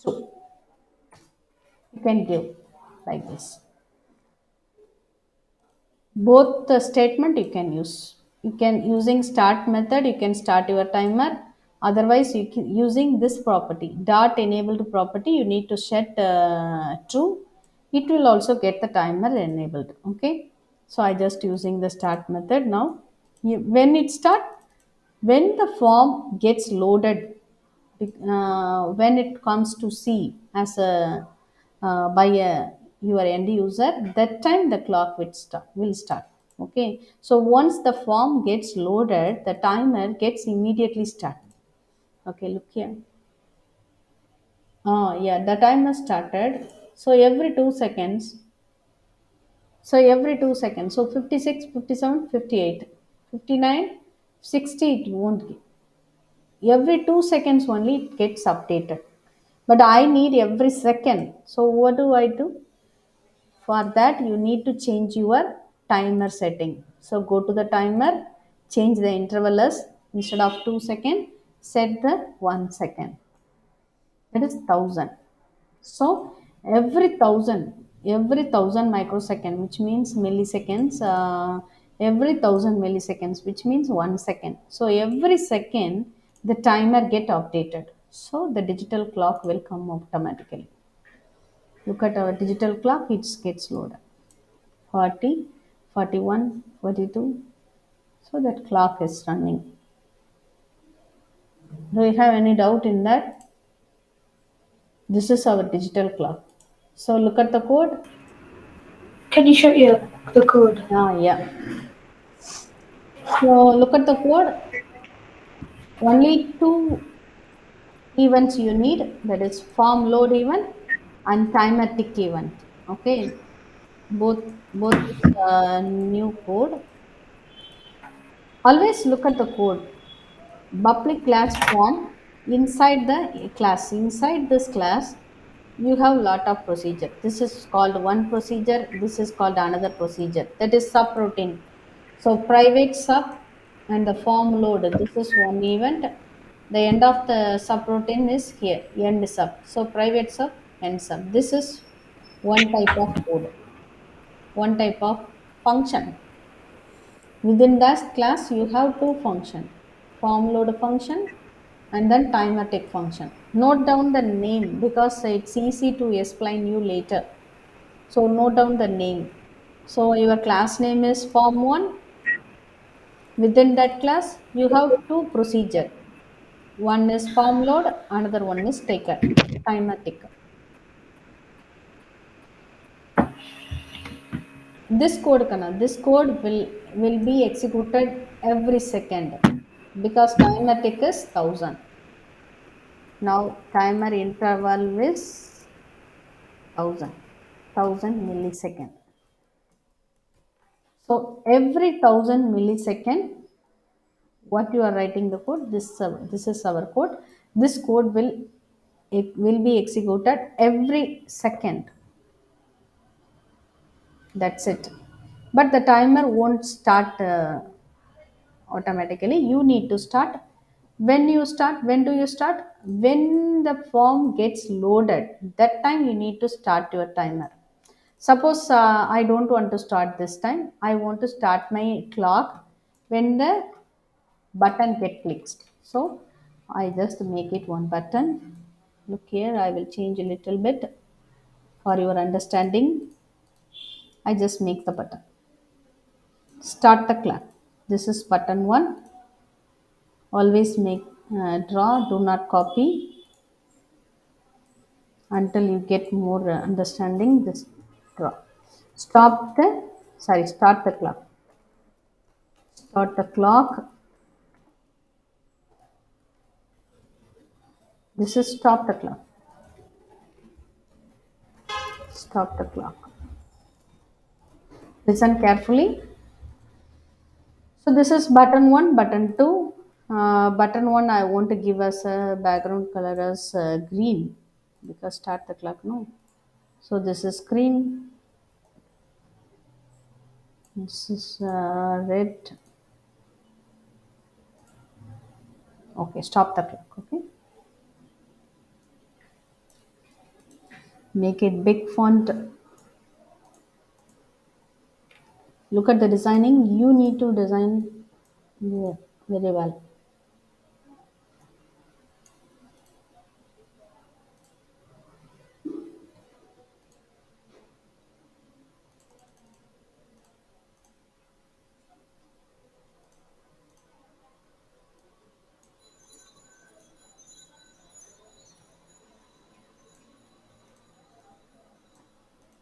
true. You can give like this. Both the statement you can use. You can using start method, you can start your timer. Otherwise, you can using this property dot enabled property. You need to set true. It will also get the timer enabled. Okay. So I just using the start method now. When it start, when the form gets loaded, when it comes to see as a by your end user, that time the clock will start. Okay, so once the form gets loaded, the timer gets immediately start. Okay, look here. Yeah, the timer started. So every 2 seconds, so 56, 57, 58, 59, 60, it won't give. Every 2 seconds only it gets updated, but I need every second. So what do I do? For that you need to change your timer setting. So go to the timer, change the interval as instead of 2 seconds, set the 1 second. That is 1000. So every thousand microsecond, which means milliseconds, every 1000 milliseconds, which means 1 second. So every second the timer get updated. So the digital clock will come automatically. Look at our digital clock, it gets loaded. 40, 41, 42. So that clock is running. Do you have any doubt in that? This is our digital clock. So look at the code. Can you show the code? Yeah. So look at the code. Only two events you need, that is form load event and timer tick event. Okay, both new code. Always look at the code. Public class form, inside this class you have lot of procedure. This is called one procedure, this is called another procedure, that is subroutine. So private sub and the form load, this is one event. The end of the subroutine is here, end sub. So private sub, end sub. This is one type of code, one type of function. Within that class, you have two function, form load function and then timetic function. Note down the name because it's easy to explain you later. So note down the name. So your class name is form 1. Within that class, you have two procedure. One is form load, another one is taker, timer taker. This code will be executed every second because timer tick is 1000. Now timer interval is 1000 millisecond. So every 1000 millisecond, what you are writing the code, this is our code. This code will be executed every second. That's it. But the timer won't start automatically. You need to start. When do you start? When the form gets loaded, that time you need to start your timer. Suppose I don't want to start this time, I want to start my clock when the button get clicked. So I just make it one button. Look here, I will change a little bit for your understanding. I just make the button start the clock. This is button 1. Always make draw, do not copy until you get more understanding. This draw. Start the clock. Start the clock. This is stop the clock. Stop the clock. Listen carefully. So this is button 1, button 2. Button 1 I want to give us a background color as green because start the clock no. So this is green. This is red. Okay, stop the clock. Okay, make it big font. Look at the designing. You need to design very well.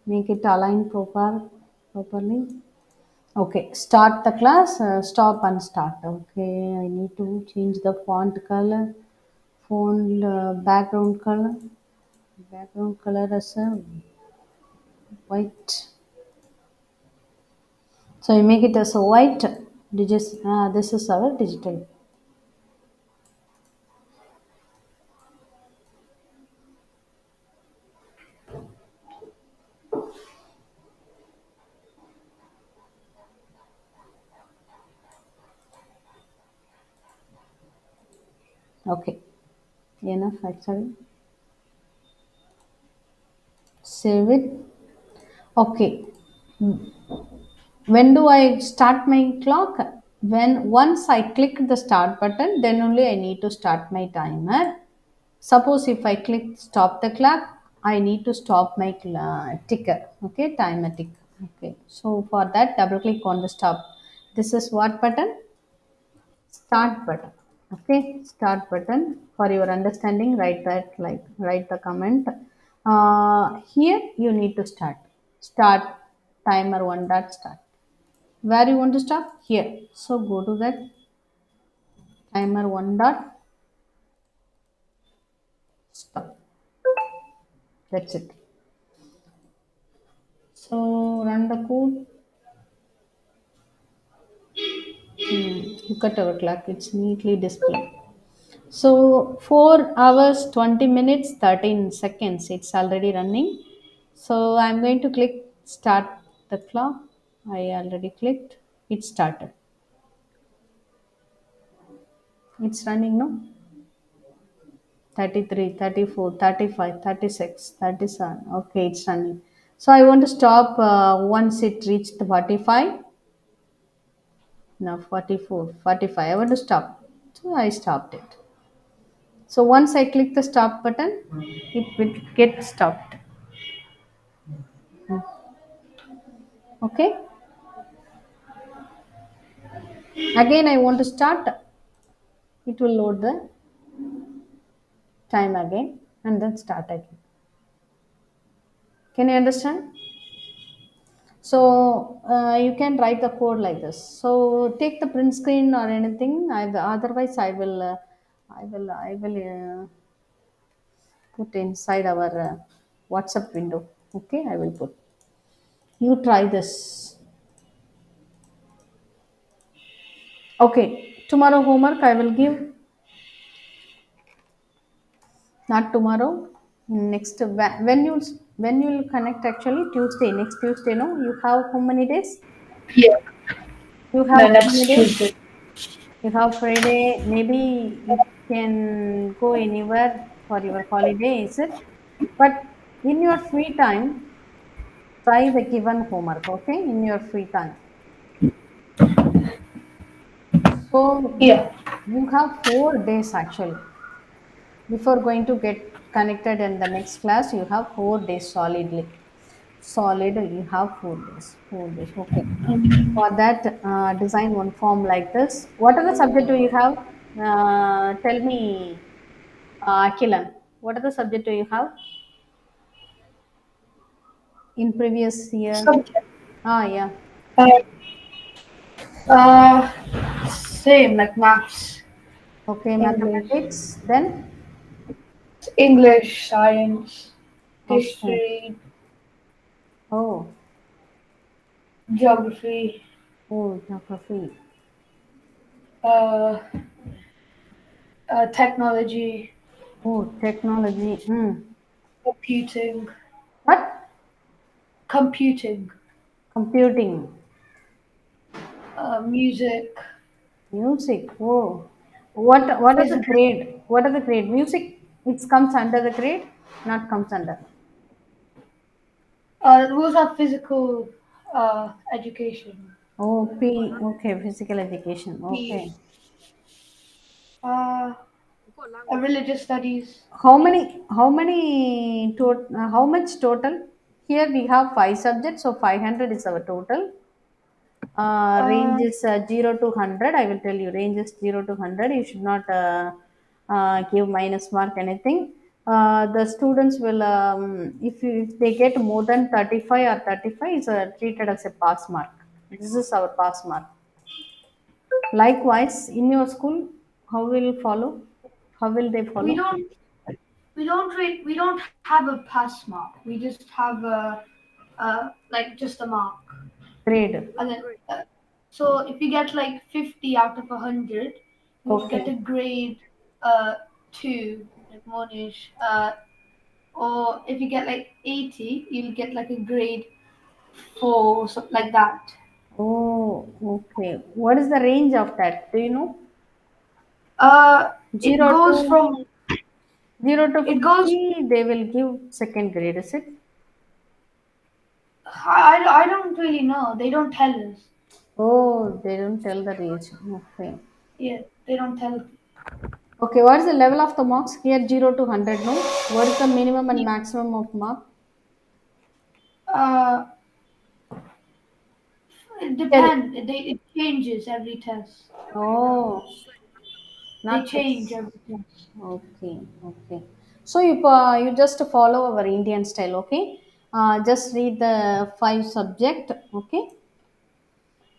Make it align properly. Okay, start the class. Stop and start. Okay, I need to change the font color. Font background color. Background color as a white. So you make it as a white. This is our digital. Okay, enough actually. Save it. Okay, when do I start my clock? When once I click the start button, then only I need to start my timer. Suppose if I click stop the clock, I need to stop my ticker. Okay, timer tick. Okay, so for that, double click on the stop. This is what button? Start button. Okay, start button. For your understanding, write that like write the comment. Here you need to start. Start timer one dot start. Where you want to stop? Here. So go to that timer one dot stop. That's it. So run the code. Look at our clock. It's neatly displayed. So 4 hours 20 minutes 13 seconds. It's already running. So I'm going to click start the clock. I already clicked. It started. It's running now. 33, 34, 35, 36, 37. Okay, it's running. So I want to stop once it reached the 45. Now 44, 45. I want to stop. So I stopped it. So once I click the stop button, it will get stopped. Okay. Again, I want to start. It will load the time again and then start again. Can you understand? So you can write the code like this. So take the print screen or anything. Otherwise, I will put inside our WhatsApp window. Okay, I will put. You try this. Okay, tomorrow homework I will give. Not tomorrow. Next when you will connect actually Tuesday. Next Tuesday, no. You have how many days? Yeah. You have No, how next many days? Tuesday. You have Friday. Maybe you can go anywhere for your holiday, is it? But in your free time, try the given homework, okay? In your free time. So Yeah. you have 4 days actually. Before going to get connected in the next class, you have 4 days solidly. Solid, you have 4 days. 4 days, okay. For that, design one form like this. What are the subject do you have? Tell me, Akilan. What are the subject do you have in previous year? Subject. Ah, yeah. Uh, Same like maths, Okay, English, mathematics. Then, English, science, okay. history, Oh, geography, oh, geography. uh, technology, Oh, technology. Hmm. computing, What? computing, Computing. music, Music. Oh, what are the physical. grade? What are the grade? Music. It comes under the grade, not comes under. Rules of physical education. Oh, P. Okay, physical education. P. Okay. Uh, What language? religious studies. How much total? Here we have 5 subjects, so 500 is our total. Range Uh, is 0 to 100. I will tell you, range is 0 to 100. You should not give minus mark anything. The students will, if they get more than 35 or 35, is treated as a pass mark. This is our pass mark. Likewise, in your school, how will you follow? How will they we follow? don't we don't have a pass mark. We just have a like just a mark. Grade. And then, Great. so if you get like 50 out of 100, you will get Okay. a grade two, like Monish. Or if you get like 80, you'll get like a grade four, something like that. Oh, okay. What is the range of that? Do you know? It 0 goes to from 0 to it goes. 50, they will give second grade, is it? I don't really know. They don't tell us. Oh, they don't tell the range. Okay. Yeah, they don't tell. Okay, what is the level of the marks here? 0 to 100, no? What is the minimum and maximum of mark? Uh, it Tell. depends. It changes every test. Oh, They not change fixed. every test. Okay, okay. So you just follow our Indian style, okay? Just read the 5 subject, okay?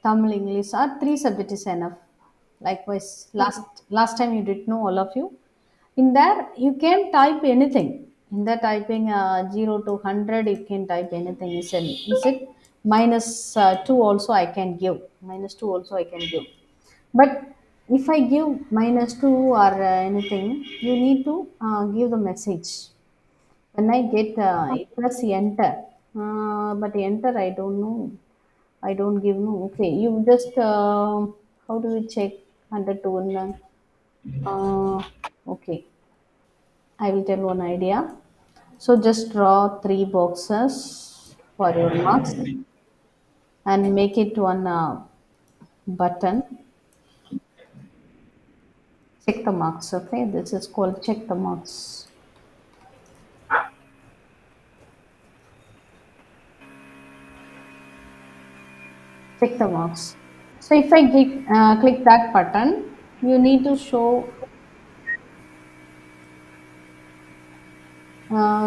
Tamil, English, or 3 subject is enough. Likewise, Okay. last time you did know all of you. In there, you can type anything. In the typing 0 to 100, you can type anything. Is it minus 2 also I can give. Minus 2 also I can give. But if I give minus 2 or anything, you need to give the message. When I get press enter. But enter, I don't know. I don't give no. Okay, you just how do you check 100 to 1? Okay, I will tell one idea. So just draw 3 boxes for your marks and make it one. button, check the marks. Okay, this is called check the marks. Check the marks. So if I click that button, you need to show,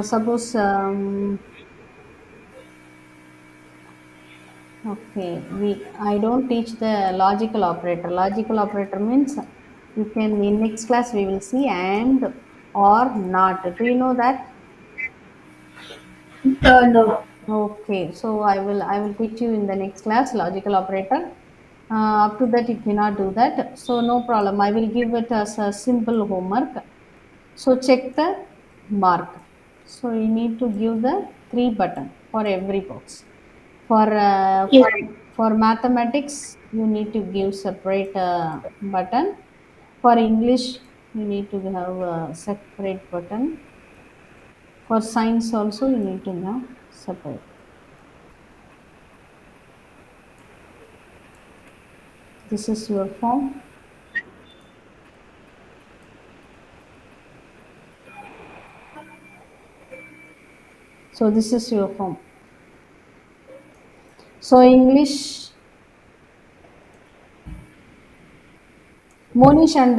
suppose, okay, I don't teach the logical operator. Logical operator means you can, in next class we will see and or not. Do you know that? No. Okay, so I will teach you in the next class logical operator. Up to that you cannot do that. So no problem. I will give it as a simple homework. So check the mark. So you need to give the three button for every box. For Yes. for mathematics, you need to give separate button. For English, you need to have a separate button. For science also, you need to have separate. This is your form. So this is your form. So English, Monish and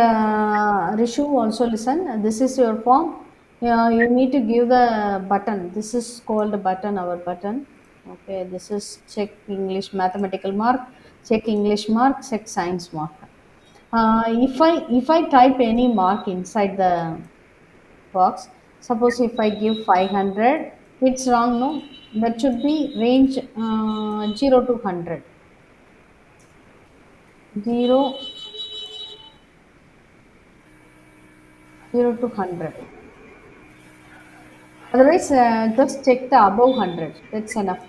Rishu also listen. This is your form. You need to give the button. This is called button, our button. Okay, this is check English mathematical mark, check English mark, check science mark. If I type any mark inside the box, suppose if I give 500, it's wrong, no? That should be range 0 to 100. 0, 0 to 100. Otherwise, just check the above 100. That's enough.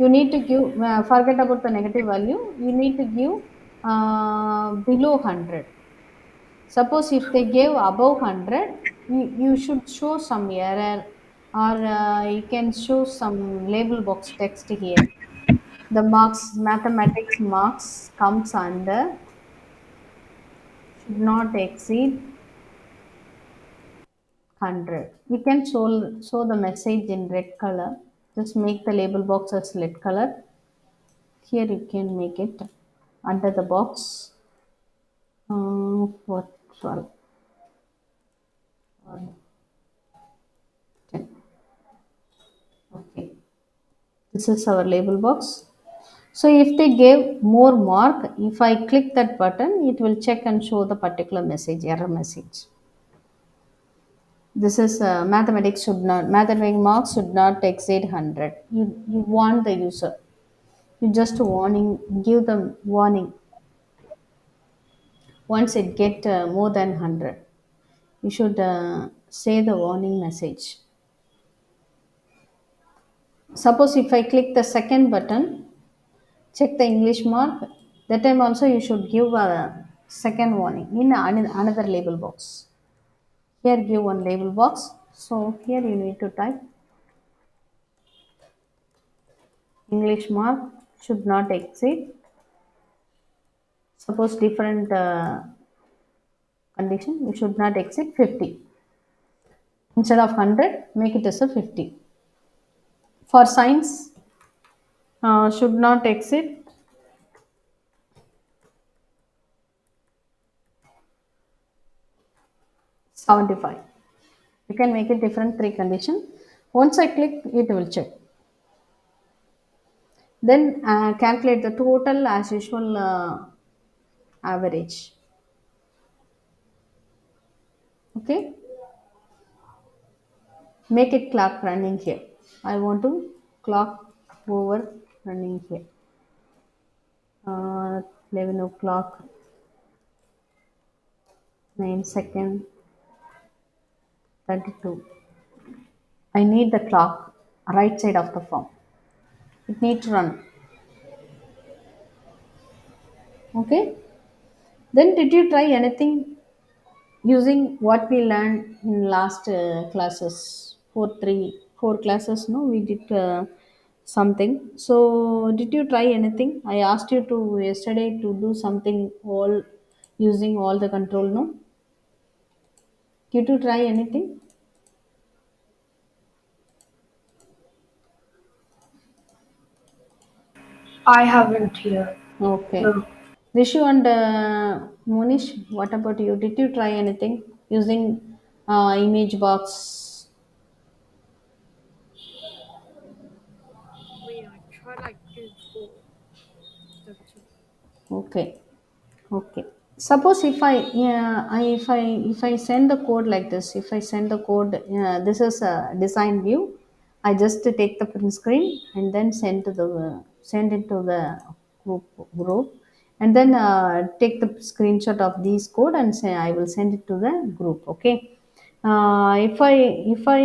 You need to give, forget about the negative value. You need to give below 100. Suppose if they gave above 100, you should show some error, or you can show some label box text here. The marks, mathematics marks comes under should not exceed 100. You can show the message in red color. Just make the label box as red color. Here you can make it under the box. What 12 or 10. Okay, this is our label box. So if they gave more mark, if I click that button, it will check and show the particular message, error message. This is mathematics marks should not exceed 100. You want the user. You just warning, give them warning. Once it get more than 100, you should say the warning message. Suppose if I click the second button, check the English mark, that time also you should give a second warning in another label box. Here give one label box. So here you need to type English mark should not exceed. Suppose different condition, you should not exceed 50. Instead of 100, make it as a 50. For science, should not exceed 75. You can make it different three condition. Once I click, it will check. Then calculate the total as usual average. Okay, make it clock running here. I want to clock over running here. 11 o'clock, 9 second, 32. I need the clock right side of the form. It needs to run. Okay. Then did you try anything using what we learned in last classes? Four classes. No, we did something. So did you try anything? I asked you to yesterday to do something all using all the control, no? Did you try anything? I haven't here. Okay. No. Rishu and Monish, what about you? Did you try anything using image box? We tried like doing 4:17. Okay. Okay. Suppose if I, yeah, if I send the code like this, if I send the code, this is a design view. I just take the print screen and then send it to the group, and then take the screenshot of these code and say I will send it to the group. Okay. If I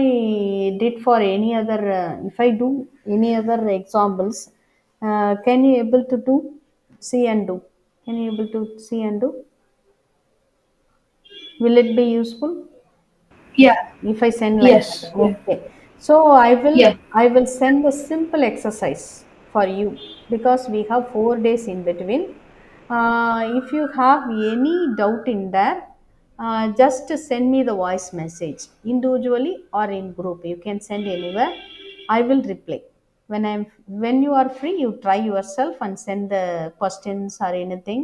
did for any other, if I do any other examples, can you able to do see and do? Can you able to see and do? Will it be useful Yeah. if I send like that? Yes. Yeah. Okay. So Yeah. I will send a simple exercise for you because we have 4 days in between. If you have any doubt in there, just send me the voice message individually or in group. You can send anywhere. I will reply. When you are free, you try yourself and send the questions or anything.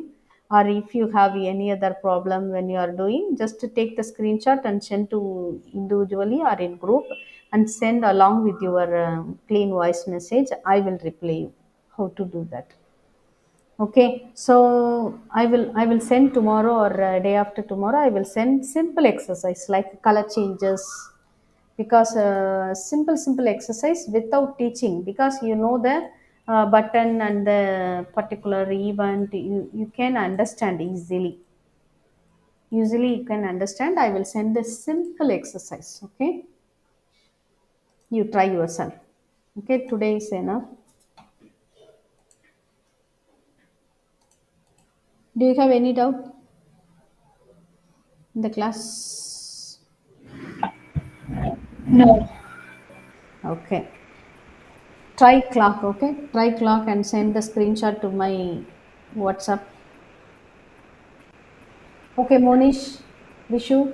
Or if you have any other problem when you are doing, just to take the screenshot and send to individually or in group and send along with your clean voice message. I will reply you how to do that. Okay, so I will send tomorrow or day after tomorrow. I will send simple exercise like color changes, because simple exercise without teaching, because you know the button and the particular event, you can understand easily. Usually you can understand. I will send a simple exercise. Okay, you try yourself. Okay, today is enough. Do you have any doubt in the class? No. Okay. Try clock, okay? Try clock and send the screenshot to my WhatsApp. Okay, Monish, Vishu,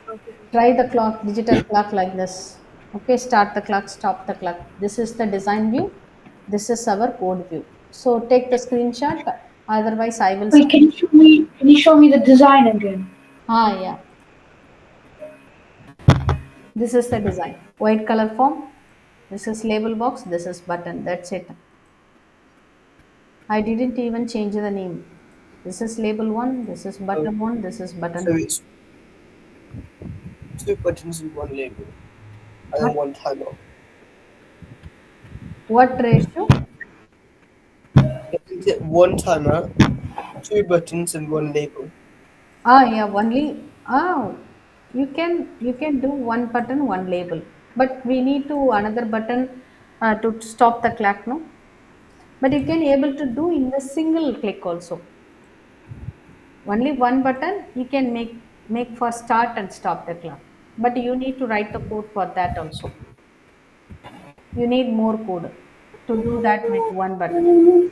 Okay. try the clock, digital clock like this. Okay, start the clock, stop the clock. This is the design view. This is our code view. So take the screenshot. Otherwise, I will Wait, send. can you show me the design again? Ah, yeah. This is the design. White color form. This is label box. This is button. That's it. I didn't even change the name. This is label one. This is So, button one. This is so button two. it's two buttons and one label, and then What one timer. what ratio? Isn't it one timer, two buttons, and one label? Ah, yeah, only. You can do one button, one label, but we need to another button to stop the clock, no? But you can able to do in the single click also. Only one button you can make for start and stop the clock. But you need to write the code for that also. You need more code to do that with one button.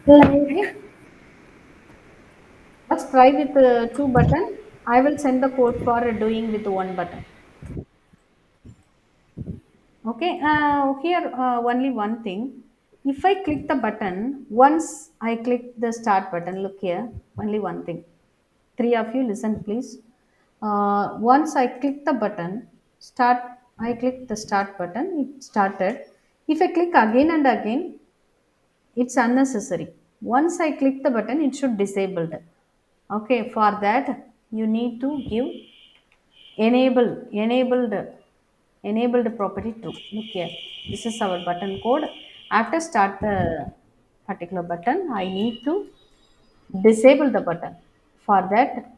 Like, Okay, let's try with two button. I will send the code for doing with one button. Okay, here only one thing. If I click the button, once I click the start button, look here, only one thing. Three of you listen please. Once I click the button, start, I click the start button, it started. If I click again and again, it's unnecessary. Once I click the button, it should disabled. Okay, for that you need to give enabled property true. Look here, this is our button code. After start the particular button, I need to disable the button. For that,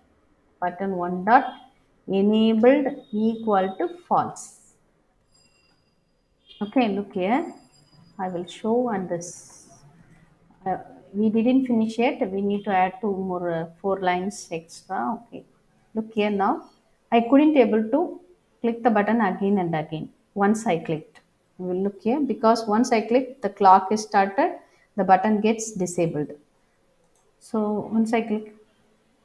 button one dot enabled equal to false. Okay, look here, I will show on this. uh, we didn't finish yet, we need to add two more, four lines extra. Okay, look here now, I couldn't able to click the button again and again once I clicked. We will look here because once I click the clock is started, the button gets disabled. So once I click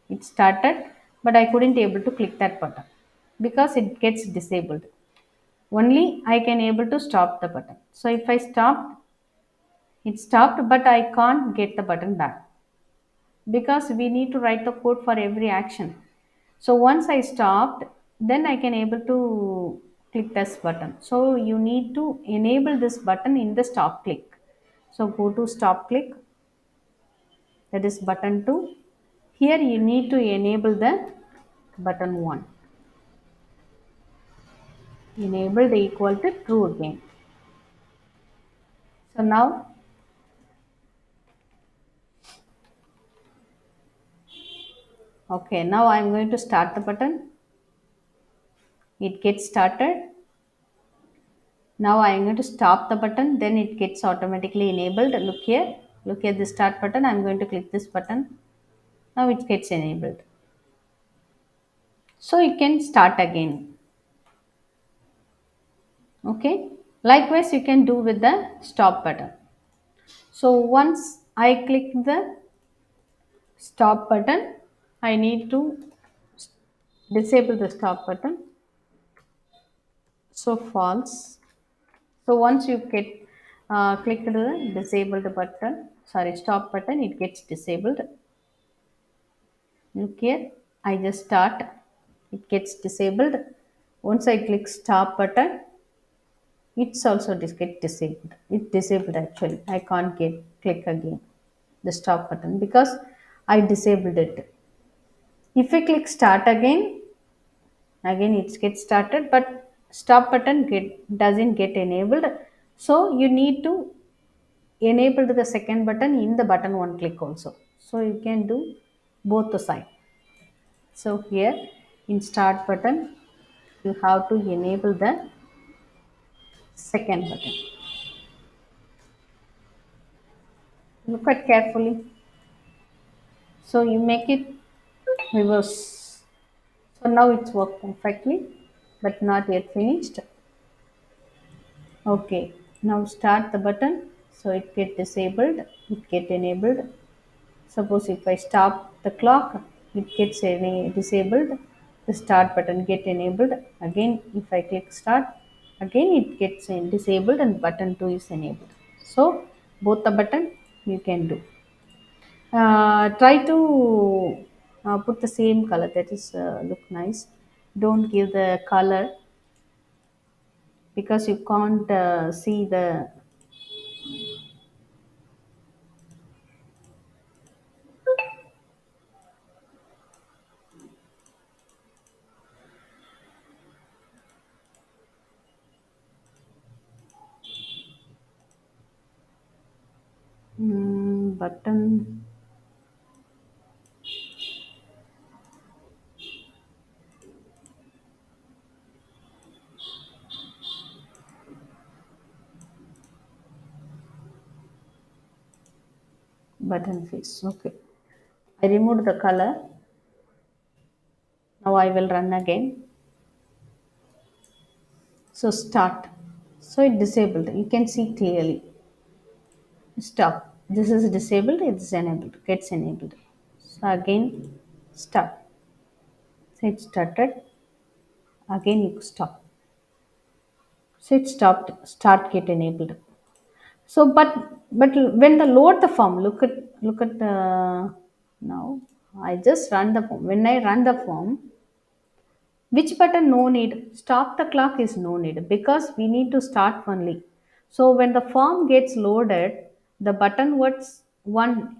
it started, but I couldn't able to click that button because it gets disabled. Only I can able to stop the button. So if I stop, it stopped, but I can't get the button back because we need to write the code for every action. So once I stopped, then I can able to click this button. So you need to enable this button in the stop click. So go to stop click, that is button 2. Here you need to enable the button 1. Enable the equal to true again. So now, okay, now I am going to start the button. It gets started. Now I am going to stop the button, then it gets automatically enabled. Look here, look at the start button. I am going to click this button. Now it gets enabled. So you can start again. Okay. Likewise, you can do with the stop button. So once I click the stop button, I need to disable the stop button. So false. So once you get click the disabled button, sorry, stop button, it gets disabled. Look here, I just start, it gets disabled. Once I click stop button, it's also get disabled. It disabled actually. I can't get click again the stop button because I disabled it. If I click start again it gets started, but stop button doesn't get enabled. So you need to enable the second button in the button one click also. So you can do both the side. So here in start button, you have to enable the second button. Look at carefully. So you make it reverse. So now it's worked perfectly, but not yet finished. Okay, now start the button. So it get disabled, it get enabled. Suppose if I stop the clock, it gets disabled. The start button get enabled. Again, if I click start, again it gets disabled and button 2 is enabled. So both the button you can do. Try to put the same color, that is look nice. Don't give the color because you can't see the button. Button face. Okay. I removed the color. Now I will run again. So start. So it disabled. You can see clearly. Stop. This is disabled. It's enabled. Gets enabled. So again start. So it started. Again you stop. So it stopped. Start get enabled. So but when the load the form, look at the now. I just run the form. When I run the form, which button no need? Stop the clock is no need because we need to start only. So when the form gets loaded, the button what's 1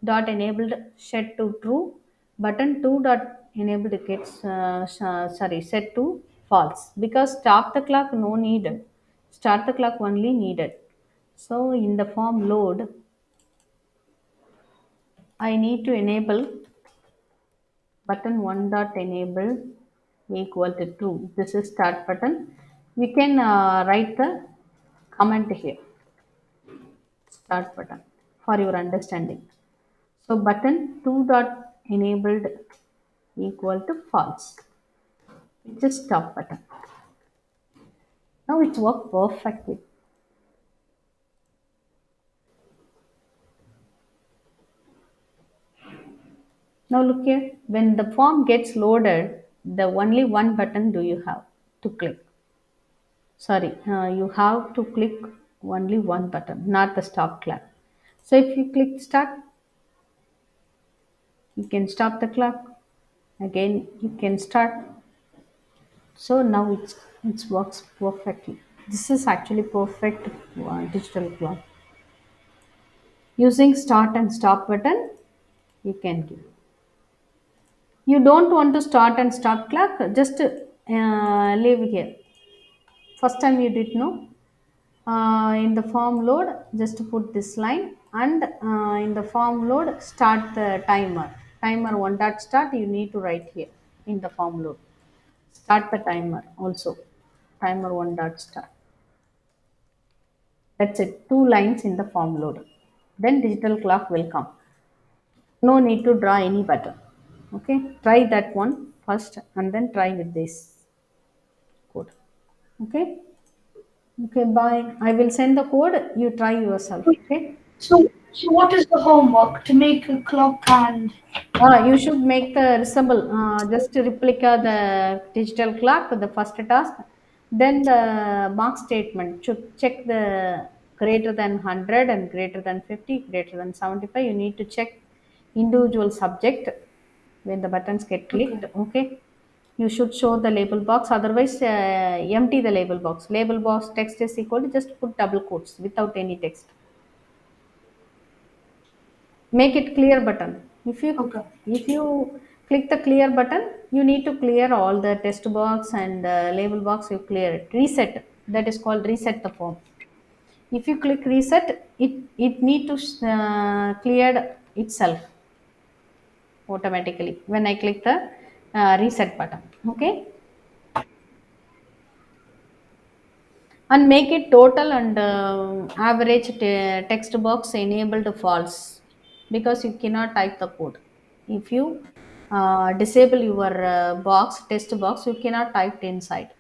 dot enabled set to true, button 2 dot enabled gets set to false because stop the clock no need. Start the clock only needed. So in the form load, I need to enable button 1 dot enable equal to true. This is start button. We can write the comment here, start button, for your understanding. So button 2 dot enabled equal to false, which is stop button. Now it's worked perfectly. Now look here, when the form gets loaded, the only one button do you have to click. Sorry, you have to click only one button, not the stop clock. So if you click start, you can stop the clock. Again, you can start. So now it works perfectly. This is actually perfect digital clock. Using start and stop button, you can do. You don't want to start and stop clock, just leave here. First time you did know. In the form load, just put this line, and in the form load, start the timer. Timer one dot start, you need to write here in the form load. Start the timer also. Timer one dot start. That's it. Two lines in the form load. Then digital clock will come. No need to draw any button. Okay. Try that one first and then try with this code. Okay. Okay. Bye. I will send the code. You try yourself. Okay. So what is the homework to make a clock and You should make the resemble, just to replica the digital clock, the first task. Then the mark statement should check the greater than 100 and greater than 50, greater than 75. You need to check individual subject when the buttons get okay, clicked. Okay. You should show the label box. Otherwise, empty the label box. Label box text is equal to just put double quotes without any text. Make it clear button. okay, If you click the clear button, you need to clear all the text box and label box. You clear it, reset, that is called reset the form. If you click reset, it need to clear itself automatically when I click the reset button. Okay. And make it total and average text box enabled false, because you cannot type the code. If you disable your box text box, you cannot type it inside.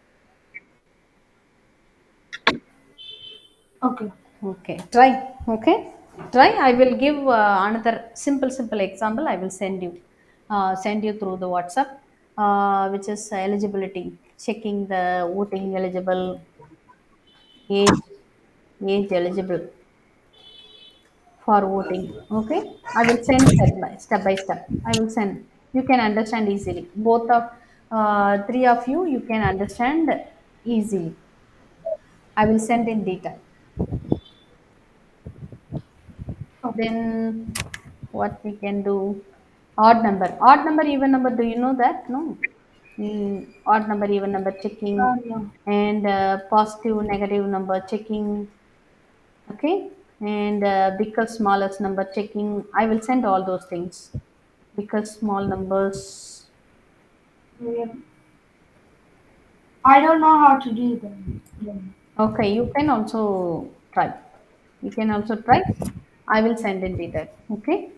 okay. Okay, try. Okay, try. I will give another simple example. I will send you through the WhatsApp, which is eligibility, checking the voting eligible, age age eligible for voting. Okay, I will send step by step. I will send. You can understand easily. Both of three of you can understand easily. I will send in detail. Okay. Then what we can do? Odd number, even number. Do you know that? No. Odd number, even number checking, No. and positive, negative number checking. Okay, and biggest, smallest number checking. I will send all those things. Because small numbers. Yeah. I don't know how to do them. Yeah. Okay, you can also try. You can also try. I will send in detail. Okay.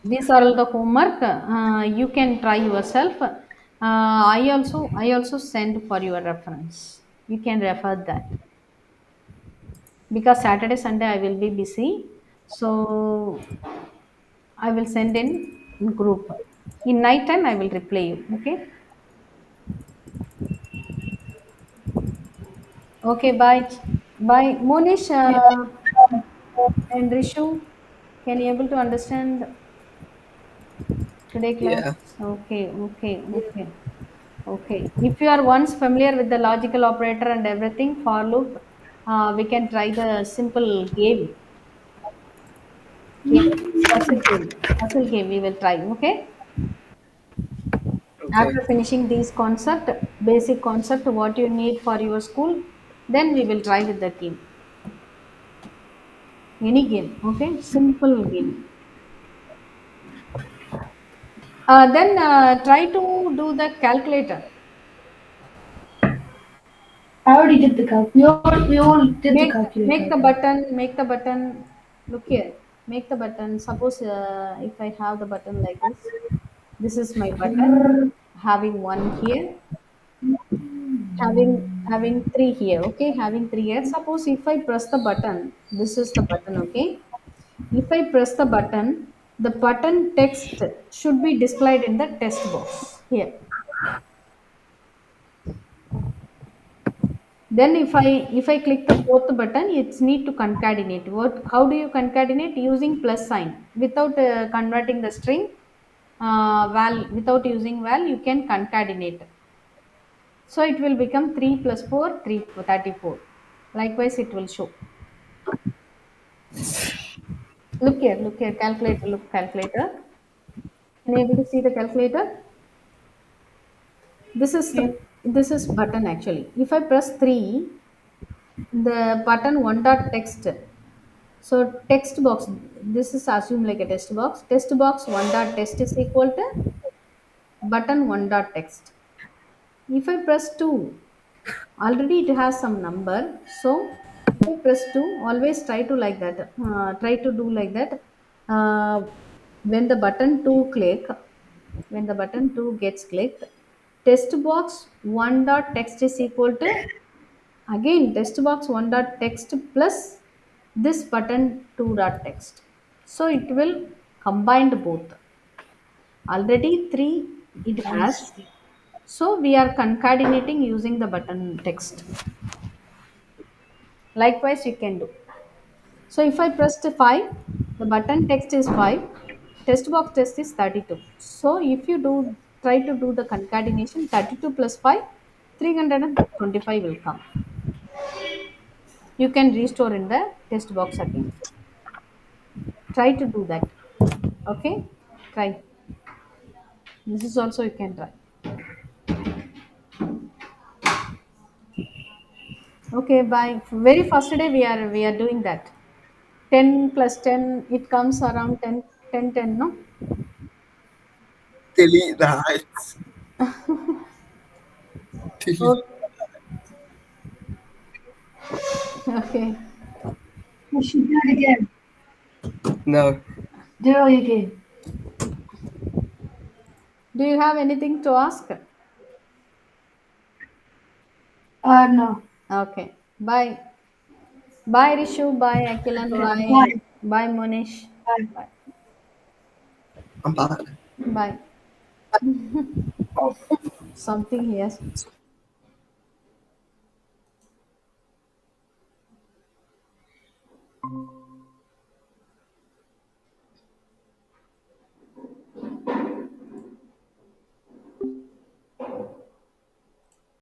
These are all the homework. You can try yourself. I also send for your reference. You can refer that, because Saturday Sunday I will be busy. So I will send in group. In night time I will reply you. Okay. Okay. Bye. Bye. Monish Yeah. and Rishu, can you able to understand today class? Yeah. Okay, okay, Yeah. okay, okay. If you are once familiar with the logical operator and everything, for loop, we can try the simple game. Game, puzzle game, puzzle game. We will try. Okay. Okay. After finishing these concept, basic concept, what you need for your school, then we will try with the game. Any game. Okay. Simple game. Then try to do the calculator. I already did the calc. We all did the Make calculator. the button, look here, make the button. Suppose if I have the button like this is my button, having one here, having three here. Okay, having three here. Suppose if I press the button, this is the button. Okay, if I press the button, The button text should be displayed in the text box here. Then if I click the fourth button, it's need to concatenate. How do you concatenate? Using plus sign. Without converting the string, val, without using val, you can concatenate. So it will become 3 plus 4, 34. Likewise, it will show. Look here, calculator, look calculator. Can you able to see the calculator? This is Yeah. this is button actually. If I press 3, the button one dot text. So text box, this is assumed like a text box. Text box one dot text is equal to button one dot text. If I press 2, already it has some number. So if I press 2, always try to like that. Try to do like that. Uh, when the button 2 click, when the button 2 gets clicked, text box one dot text is equal to, again, text box one dot text plus this button two dot text. So it will combine both. Already three it has. So we are concatenating using the button text. Likewise, you can do. So if I press the 5, the button text is 5, text box text is 32. So if you do try to do the concatenation, 32 plus 5, 325 will come. You can restore in the text box again. Try to do that. Okay, try. This is also you can try. Okay, by very first day we are doing that. 10 plus 10, it comes around 10, 10, 10. No. Delete that. Delete. Okay. Okay. You should do it again. No. Do it again. Do you have anything to ask? No. Okay. Bye. Bye Rishu. Bye Akilan. Okay. Bye. Bye. Bye Monish. Bye. Bye. I'm bad. Bye. Something here.